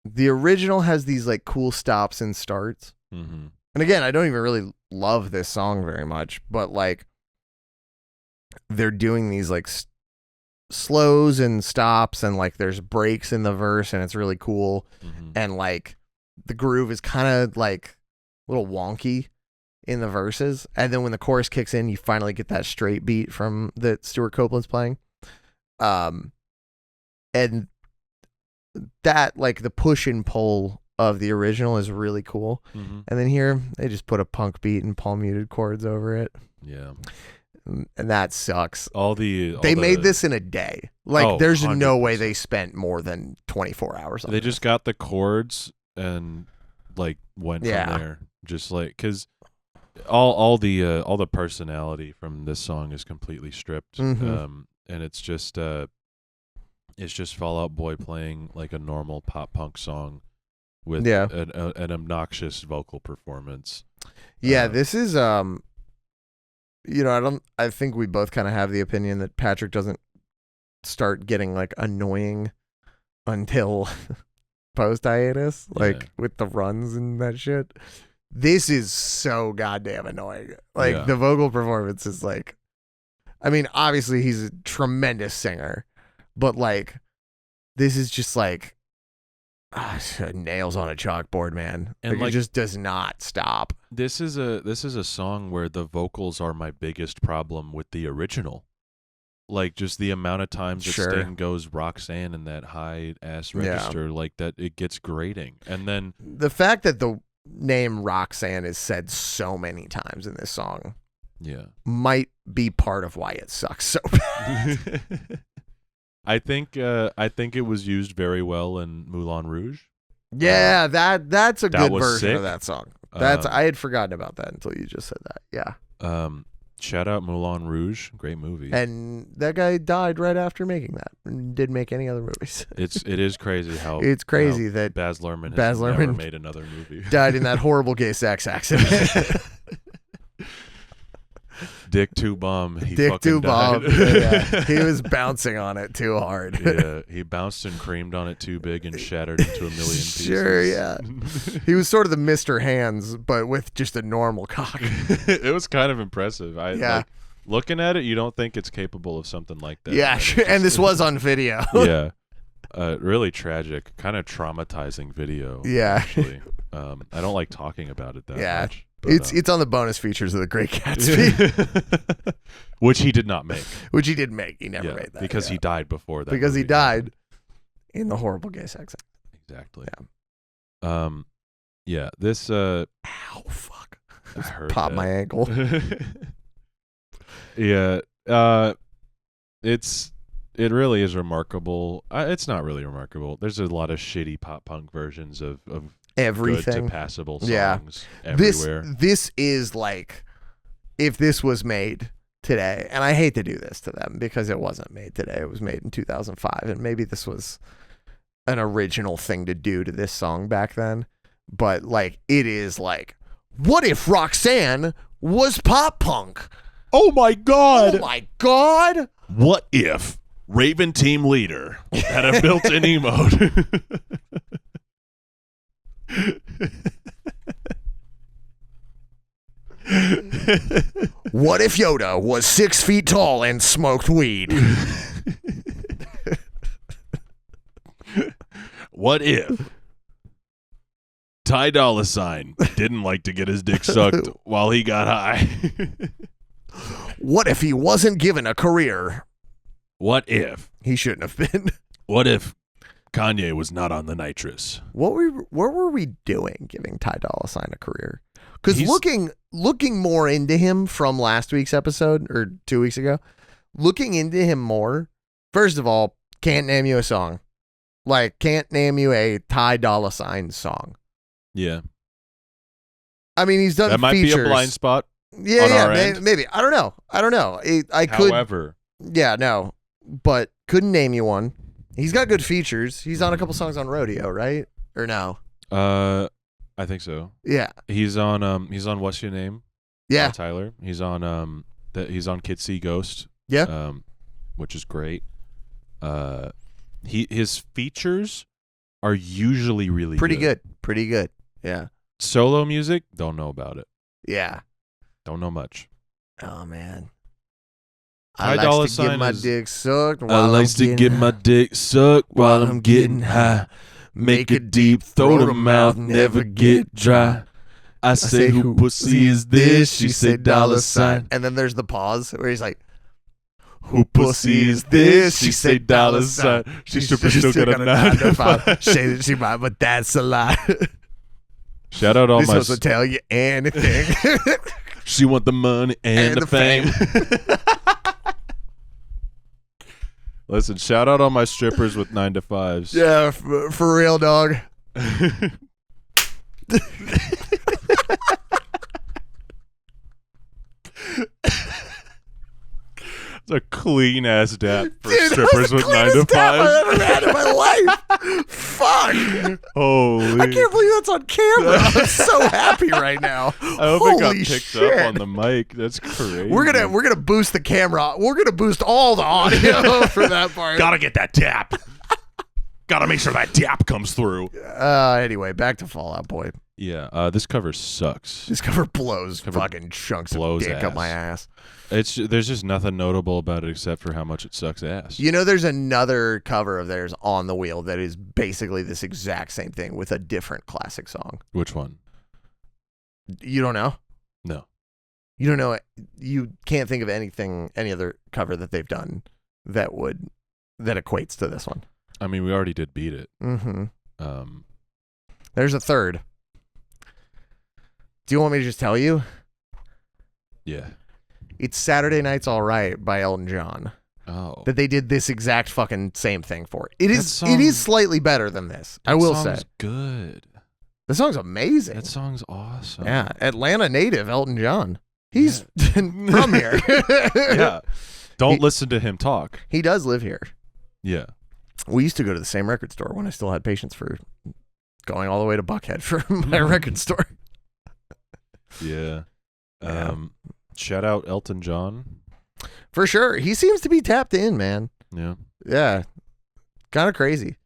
the original has these like cool stops and starts. And again, I don't even really love this song very much, but like they're doing these like slows and stops, and like there's breaks in the verse, and it's really cool. And like the groove is kind of like a little wonky in the verses, and then when the chorus kicks in, you finally get that straight beat from that Stuart Copeland's playing. And that, like, the push and pull of the original is really cool. And then here they just put a punk beat and palm muted chords over it. Yeah. And that sucks. They made this in a day. Like, there's 100%. no way they spent more than 24 hours on They this. just got the chords and like went from there. Just like, because all the personality from this song is completely stripped. And it's just Fall Out Boy playing like a normal pop punk song with an obnoxious vocal performance. Yeah, this is I think we both kind of have the opinion that Patrick doesn't start getting like annoying until post hiatus, like with the runs and that shit. This is so goddamn annoying. Like the vocal performance is like, I mean, obviously he's a tremendous singer, but like this is just like nails on a chalkboard, man. And like, it just does not stop. This is a song where the vocals are my biggest problem with the original. Like just the amount of times that Sting goes Roxanne in that high ass register, like that, it gets grating. And then the fact that the name Roxanne is said so many times in this song, might be part of why it sucks so bad. I think it was used very well in Moulin Rouge. Yeah, that's a good version sick. of that song. I had forgotten about that until you just said that. Yeah. Shout out Moulin Rouge, great movie. And that guy died right after making that, and didn't make any other movies. It is crazy how that Baz Luhrmann has never made another movie. Died in that horrible gay sex accident. Dick too bomb. He was bouncing on it too hard. Yeah, he bounced and creamed on it too big and shattered into a million pieces. Sure, yeah. He was sort of the Mr. Hands, but with just a normal cock. It was kind of impressive. Like, looking at it, you don't think it's capable of something like that. Yeah, sure. And this was on video. Yeah. Really tragic, kind of traumatizing video. Yeah. Actually. I don't like talking about it that much. But, it's on the bonus features of The Great Gatsby, which he did not make. which he did make. He never made that because he died before that. Because he movie died in the horrible gay sex. Exactly. Yeah. This. Ow! Fuck! I heard Pop that. my ankle. Yeah. It really is remarkable. It's not really remarkable. There's a lot of shitty pop punk versions of Everything. good to passable songs Yeah. everywhere. This is like, if this was made today, and I hate to do this to them because it wasn't made today. It was made in 2005, and maybe this was an original thing to do to this song back then. But like, it is like, what if Roxanne was pop punk? Oh my god! Oh my god! What if Raven Team Leader had a built-in emote? What if Yoda was 6 feet tall and smoked weed? What if Ty Dolla $ign didn't like to get his dick sucked while he got high? What if he wasn't given a career? What if He shouldn't have been. What if Kanye was not on the nitrous? What were we doing giving Ty Dolla $ign a career? Because He's- looking more into him from last week's episode or 2 weeks ago, looking into him more. First of all, can't name you a song. Like, can't name you a Ty Dolla $ign song. Yeah. I mean, he's done That might features. be a blind spot. Yeah, on yeah, our end. maybe. I don't know. I could. However, Yeah, no, but couldn't name you one. He's got good features. He's on a couple songs on Rodeo, right? Or no? I think so. Yeah, He's on What's Your Name? yeah, Tyler. He's on he's on Kid See Ghost. yeah. Which is great. His features are usually really Pretty good. Pretty good. Yeah, Solo music, don't know about it. yeah. Don't know much. Oh man, Ty I Dolla likes to get $ign my is- dick sucked. I While likes to get my dick sucked while I'm getting high. Make a deep throat of mouth, never get dry. I say, who pussy is this? She say $sign. And then there's the pause where he's like, Who pussy is this? She say $sign. She stripper still got a 9 to 5. Say that she might, but that's a lie. Shout out all This my. doesn't tell you anything. She want the money and the fame. Listen, shout out all my strippers with 9 to 5s. Yeah, for real, dog. It's a clean ass dap for Dude, strippers that was with the 9 to cleanest dap 5s. I've ever had in my life. Fuck. Holy. I can't believe that's on camera. I'm so happy right now. I hope it got Holy picked shit. up on the mic. That's crazy. We're gonna boost the camera. We're gonna boost all the audio for that part. Gotta get that dap. Gotta make sure that dap comes through. Anyway, back to Fall Out Boy. Yeah, this cover sucks. This cover blows Cover fucking chunks blows of dick ass. up my ass. There's just nothing notable about it except for how much it sucks ass. You know, there's another cover of theirs on the wheel that is basically this exact same thing with a different classic song. Which one? You don't know? No. You don't know? You can't think of any other cover that they've done that equates to this one. I mean, we already did Beat It. Mm-hmm. Um, There's a third. Do you want me to just tell you? yeah. It's Saturday Night's All Right by Elton John. Oh. That they did this exact fucking same thing for. It is song- slightly better than this. I will say. Song's good. The song's amazing. That song's awesome. Yeah, Atlanta native Elton John. He's from here. Yeah. Don't He- listen to him talk. He does live here. Yeah. We used to go to the same record store when I still had patience for going all the way to Buckhead for my record store. Yeah. Yeah. Shout out Elton John. For sure. He seems to be tapped in, man. Yeah. Yeah. Kind of crazy.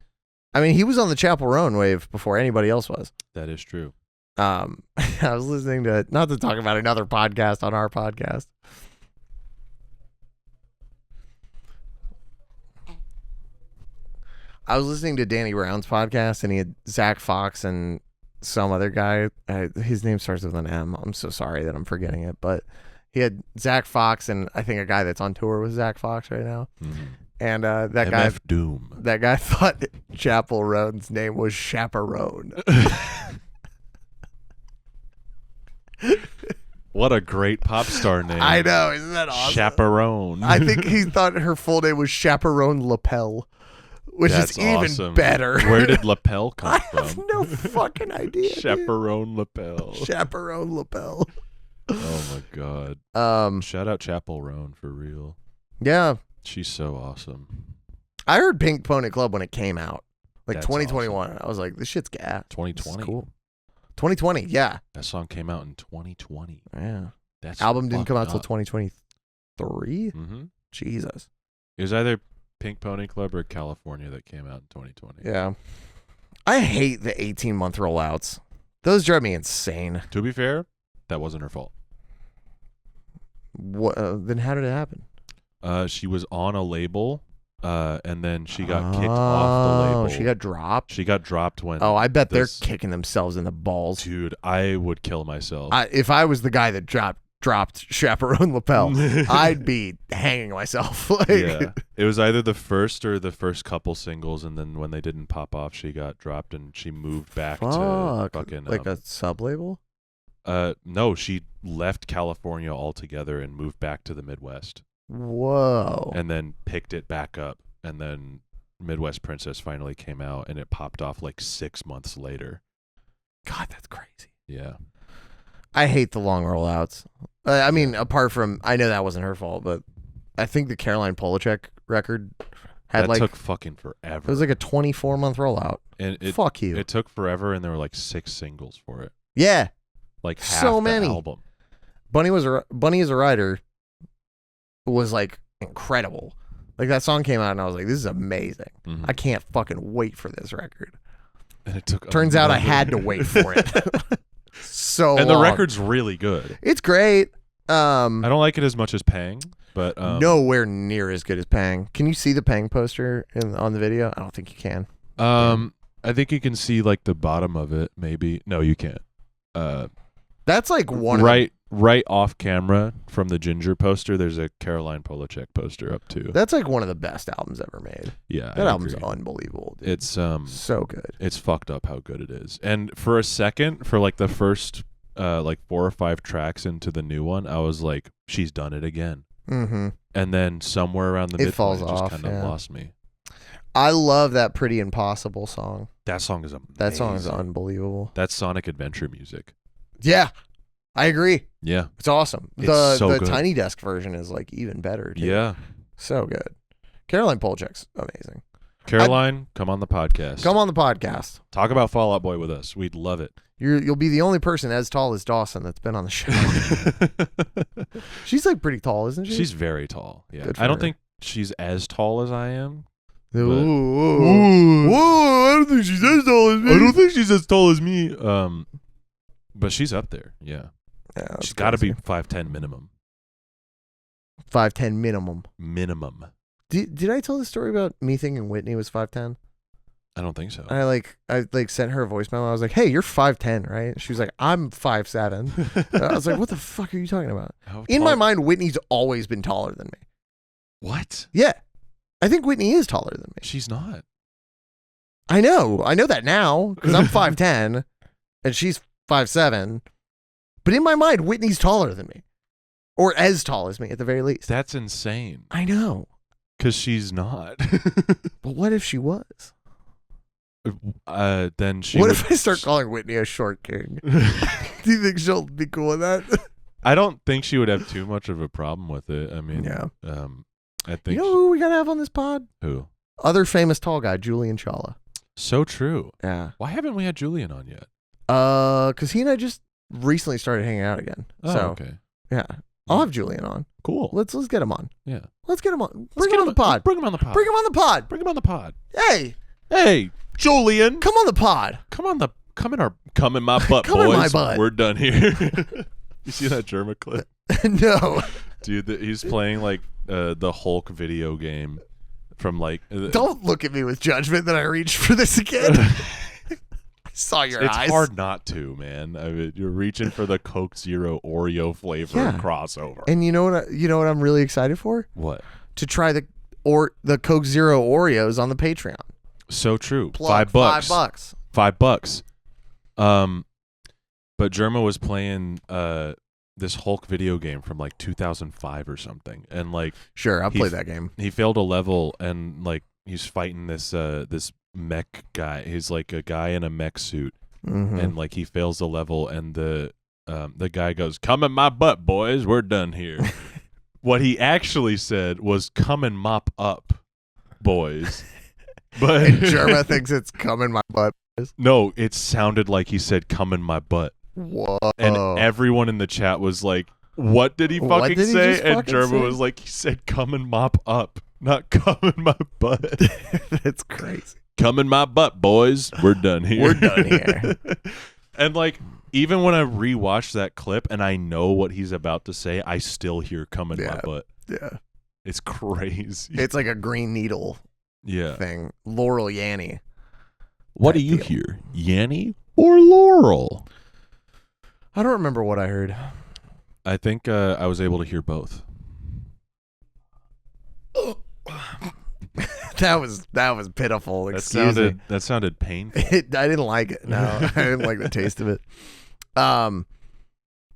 I mean, he was on the Chapel Roan wave before anybody else was. That is true. I was listening to, not to talk about another podcast on our podcast. I was listening to Danny Brown's podcast, and he had Zach Fox and some other guy. His name starts with an M. I'm so sorry that I'm forgetting it, but he had Zach Fox and I think a guy that's on tour with Zach Fox right now. And that guy, MF Doom. That guy thought Chappell Roan's name was Chaperone. What a great pop star name. I know, isn't that awesome? Chaperone. I think he thought her full name was Chaperone Lapel, which is even awesome. better. Where did lapel come from? I have no fucking idea. Chaperone lapel. Chaperone Lapel. Oh my god. Shout out Chapel Roan for real. Yeah. She's so awesome. I heard Pink Pony Club when it came out. Like That's 2021. awesome. I was like, this shit's gas. 2020. Cool. 2020, yeah. That song came out in 2020. Yeah. That album didn't come out till 2023. Mm-hmm. Jesus. It was either Pink Pony Club or California that came out in 2020. Yeah. I hate the 18-month rollouts. Those drive me insane. To be fair, that wasn't her fault. What? Then how did it happen? She was on a label, and then she got kicked off the label. She got dropped? She got dropped when... Oh, I bet they're kicking themselves in the balls. Dude, I would kill myself. If I was the guy that dropped Chaperone Lapel, I'd be hanging myself. Yeah. It was either the first or the first couple singles, and then when they didn't pop off, she got dropped, and she moved back to fucking... Like a sub-label? No, she left California altogether and moved back to the Midwest. Whoa. And then picked it back up, and then Midwest Princess finally came out, and it popped off like 6 months later. God, that's crazy. Yeah. I hate the long rollouts. I mean, apart from, I know that wasn't her fault, but I think the Caroline Polachek record had that took fucking forever. It was like a 24-month rollout. And fuck you. It took forever, and there were like 6 singles for it. Yeah. Like half so the many. album. Bunny as a Rider was like incredible. Like that song came out and I was like, this is amazing. Mm-hmm. I can't fucking wait for this record. And it took Turns out I had to wait for it. And the record's really good. It's great. I don't like it as much as Pang, but nowhere near as good as Pang. Can you see the Pang poster on the video? I don't think you can. I think you can see like the bottom of it, maybe. No, you can't. That's like one right off camera from the Ginger poster. There's a Caroline Polachek poster up too. That's like one of the best albums ever made. Yeah, that album's unbelievable. Dude. It's so good. It's fucked up how good it is. And for a second, for like the first like 4 or 5 tracks into the new one, I was like, she's done it again. Mm-hmm. And then somewhere around the midpoint, it just kind of lost me. I love that Pretty Impossible song. That song is amazing. That song is unbelievable. That's Sonic Adventure music. Yeah, I agree. Yeah. It's awesome. It's so the good. Tiny Desk version is like even better, too. Yeah. So good. Caroline Polachek's amazing. Caroline, come on the podcast. Come on the podcast. Talk about Fall Out Boy with us. We'd love it. You'll be the only person as tall as Dawson that's been on the show. She's like pretty tall, isn't she? She's very tall. Yeah. Good for I don't her. think she's as tall as I am. Whoa, I don't think she's as tall as me. I don't think she's as tall as me. But she's up there. Yeah. She's got to be 5'10" minimum. 5'10" minimum. Minimum. Did I tell the story about me thinking Whitney was 5'10"? I don't think so. I sent her a voicemail. I was like, "Hey, you're 5'10", right?" She was like, "I'm 5'7". I was like, "What the fuck are you talking about?" In my mind, Whitney's always been taller than me. What? Yeah, I think Whitney is taller than me. She's not. I know that now because I'm 5'10", and she's 5'7". But in my mind, Whitney's taller than me, or as tall as me at the very least. That's insane. I know. Because she's not. But what if she was? Then she. What if I start calling Whitney a short king? Do you think she'll be cool with that? I don't think she would have too much of a problem with it. I mean, yeah. I think. You know who we gotta have on this pod? Who? Other famous tall guy, Julian Chawla. So true. Yeah. Why haven't we had Julian on yet? Because he and I just recently started hanging out again. Oh, so, okay. Yeah. I'll have Julian on. Cool. Let's get him on. Yeah. Let's get him on. Bring him on the pod. Bring him on the pod. Bring him on the pod. Bring him on the pod. Hey, Julian. come on the pod. Come in my butt, Come boys. in my butt. We're done here. You see that German clip? No. Dude, he's playing like the Hulk video game from like. Don't look at me with judgment that I reached for this again. saw your it's eyes. hard not to, man. I mean, you're reaching for the Coke Zero Oreo flavor crossover. And you know what I'm really excited for? What? To try the Coke Zero Oreos on the Patreon. So true. Plug, $5. $5. But Germa was playing this Hulk video game from like 2005 or something, and like sure, I'll play that game. He failed a level, and like he's fighting this mech guy. He's like a guy in a mech suit, and like he fails the level, and the guy goes, "Come in my butt, boys. We're done here." What he actually said was, "Come and mop up, boys." But and Germa thinks it's "come in my butt." No, it sounded like he said, "Come in my butt." Whoa. And everyone in the chat was like, "What did he fucking say?" And Germa was like, "He said, come and mop up, not come in my butt." That's crazy. Come in my butt, boys. We're done here. We're done here. And like, even when I rewatch that clip and I know what he's about to say, I still hear "come in my butt." Yeah. It's crazy. It's like a Green Needle thing. Laurel Yanny. What do you hear? Yanny or Laurel? I don't remember what I heard. I think I was able to hear both. That was pitiful. That sounded painful. I didn't like it. No, I didn't like the taste of it.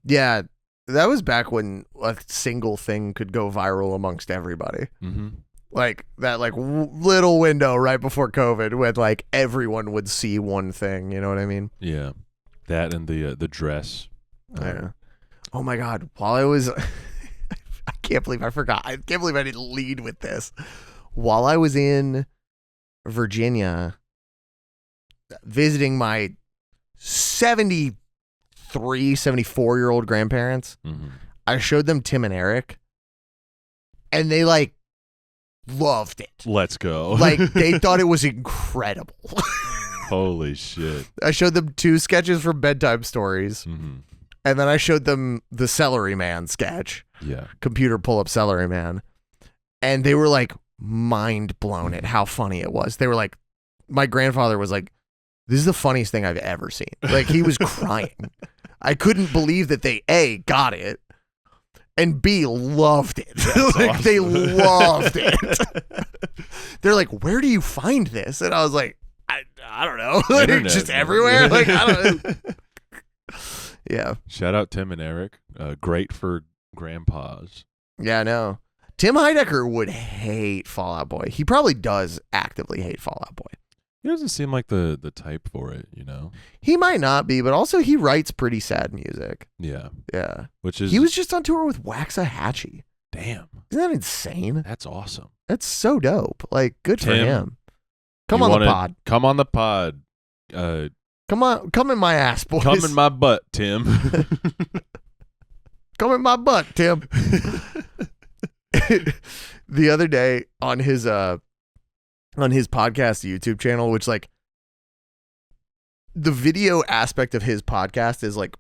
Yeah, that was back when a single thing could go viral amongst everybody. Mm-hmm. Like that, little window right before COVID, when like everyone would see one thing. You know what I mean? Yeah, that and the dress. Yeah. Oh my God! While I was, I can't believe I forgot. I can't believe I didn't lead with this. While I was in Virginia visiting my 74-year-old grandparents, I showed them Tim and Eric, and they like loved it. Let's go. Like they thought it was incredible. Holy shit. I showed them 2 sketches from Bedtime Stories. And then I showed them the Celery Man sketch. Yeah. Computer pull-up Celery Man. And they were like mind blown at how funny it was. They were like, my grandfather was like, "This is the funniest thing I've ever seen." Like he was crying. I couldn't believe that they A, got it, and B, loved it. Like awesome. They loved it. They're like, "Where do you find this?" And I was like, I don't know. Like, just everywhere. Like I don't know. Yeah. Shout out Tim and Eric. Great for grandpas. Yeah, I know. Tim Heidecker would hate Fall Out Boy. He probably does actively hate Fall Out Boy. He doesn't seem like the type for it, you know? He might not be, but also he writes pretty sad music. Yeah. Yeah. He was just on tour with Waxahachie. Damn. Isn't that insane? That's awesome. That's so dope. Like, good for him. Come on the pod. Come on the pod. Come in my ass, boys. Come in my butt, Tim. Come in my butt, Tim. The other day on his podcast YouTube channel, which like the video aspect of his podcast is like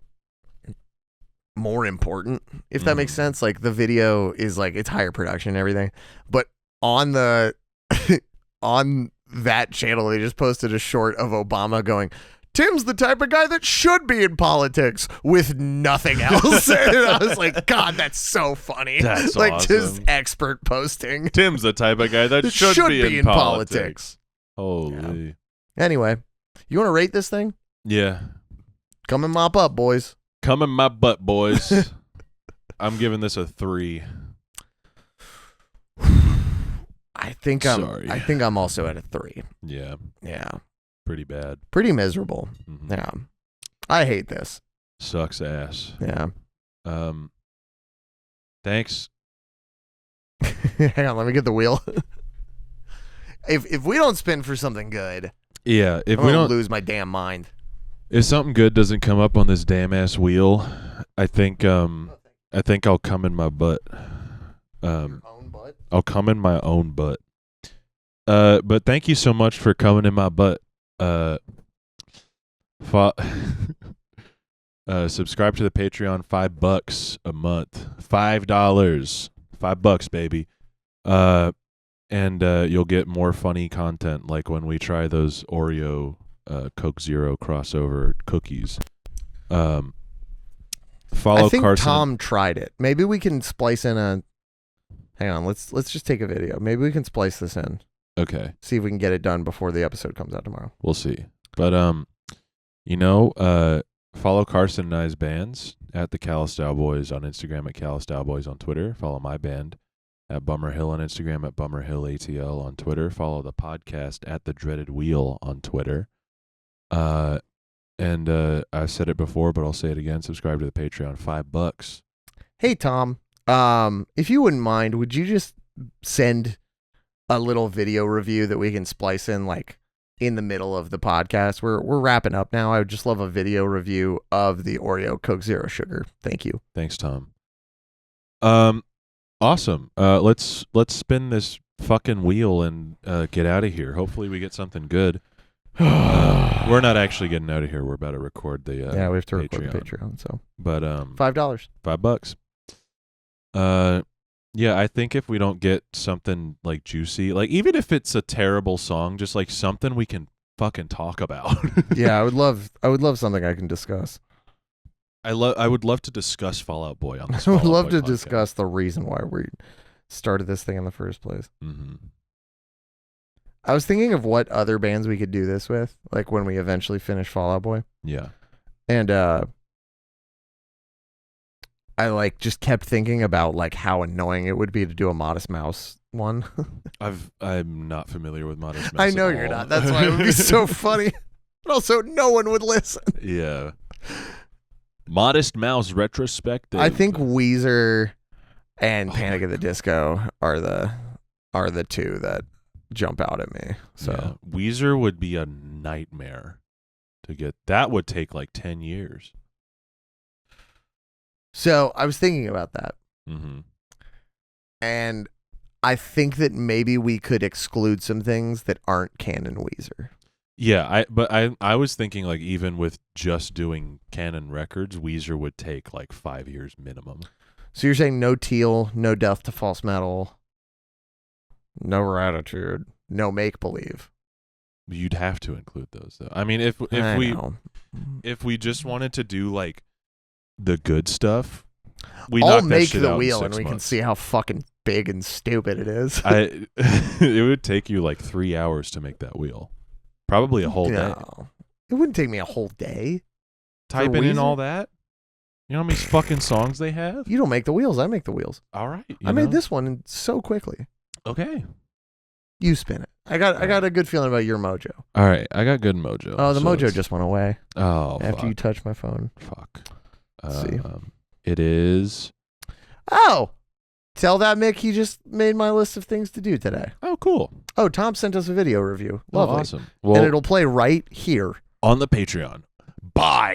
more important, if that makes sense. Like the video is like it's higher production and everything, but on the on that channel they just posted a short of Obama going, "Tim's the type of guy that should be in politics," with nothing else. And I was like, God, that's so funny. That's like awesome. Just expert posting. Tim's the type of guy that should be in politics. Holy. Yeah. Anyway, you want to rate this thing? Yeah. Come and mop up, boys. Come in my butt, boys. I'm giving this a 3. I think I'm also at a 3. Yeah. Yeah. Pretty bad. Pretty miserable. Mm-hmm. Yeah. I hate this. Sucks ass. Yeah. Thanks. Hang on, let me get the wheel. If we don't spin for something good, yeah, if I'm we gonna don't lose my damn mind. If something good doesn't come up on this damn ass wheel, I think I'll come in my butt. Your own butt? I'll come in my own butt. But thank you so much for coming in my butt. Subscribe to the Patreon, $5 a month. $5. $5, baby. And you'll get more funny content, like when we try those Oreo Coke Zero crossover cookies. Follow I think Carson. Tom tried it. Maybe we can splice in a. Hang on, let's just take a video. Maybe we can splice this in. Okay. See if we can get it done before the episode comes out tomorrow. We'll see. But follow Carson and I's bands at the Callistyle Boys on Instagram, at Callistyle Boys on Twitter. Follow my band at Bummer Hill on Instagram, at Bummer Hill ATL on Twitter. Follow the podcast at The Dreaded Wheel on Twitter. And I've said it before, but I'll say it again. Subscribe to the Patreon, $5. Hey, Tom, if you wouldn't mind, would you just send a little video review that we can splice in, like, in the middle of the podcast? We're wrapping up now. I would just love a video review of the Oreo Coke Zero Sugar. Thank you. Thanks, Tom. Awesome. Let's spin this fucking wheel and get out of here. Hopefully we get something good. We're not actually getting out of here. We're about to record the yeah, we have to Patreon. record the Patreon. So, but $5. $5. Yeah, I think if we don't get something like juicy, like even if it's a terrible song, just like something we can fucking talk about. Yeah, I would love something I can discuss. I would love to discuss Fall Out Boy on this. I would Fall Out love Boy to podcast. discuss the reason why we started this thing in the first place. Mm-hmm. I was thinking of what other bands we could do this with, like when we eventually finish Fall Out Boy. Yeah. And I like just kept thinking about like how annoying it would be to do a Modest Mouse one. I'm not familiar with Modest Mouse. I know at you're all. not. That's why it would be so funny. But also, no one would listen. Yeah. Modest Mouse retrospective. I think Weezer and Panic at the Disco are the two that jump out at me. So yeah. Weezer would be a nightmare to get. That would take like 10 years. So I was thinking about that. Mm-hmm. And I think that maybe we could exclude some things that aren't canon Weezer. Yeah, I was thinking like even with just doing canon records, Weezer would take like 5 years minimum. So you're saying no Teal, no Death to False Metal, no Ratitude, no Make Believe. You'd have to include those though. I mean, if we just wanted to do like the good stuff, we I'll knock that make shit the out wheel in and 6 we can months. see how fucking big and stupid it is. It would take you like 3 hours to make that wheel. Probably a whole day. No. It wouldn't take me a whole day. Typing in Weezer? all that? You know how many fucking songs they have? You don't make the wheels. I make the wheels. All right. I made this one so quickly. Okay. You spin it. I got a good feeling about your mojo. All right. I got good mojo. Oh, the so mojo it's- just went away Oh, after you fuck. touched my phone. Fuck. Let's see. It is. Oh, tell that Mick he just made my list of things to do today. Oh, cool. Oh, Tom sent us a video review. Lovely. Oh, awesome. Well, And it'll play right here. on the Patreon.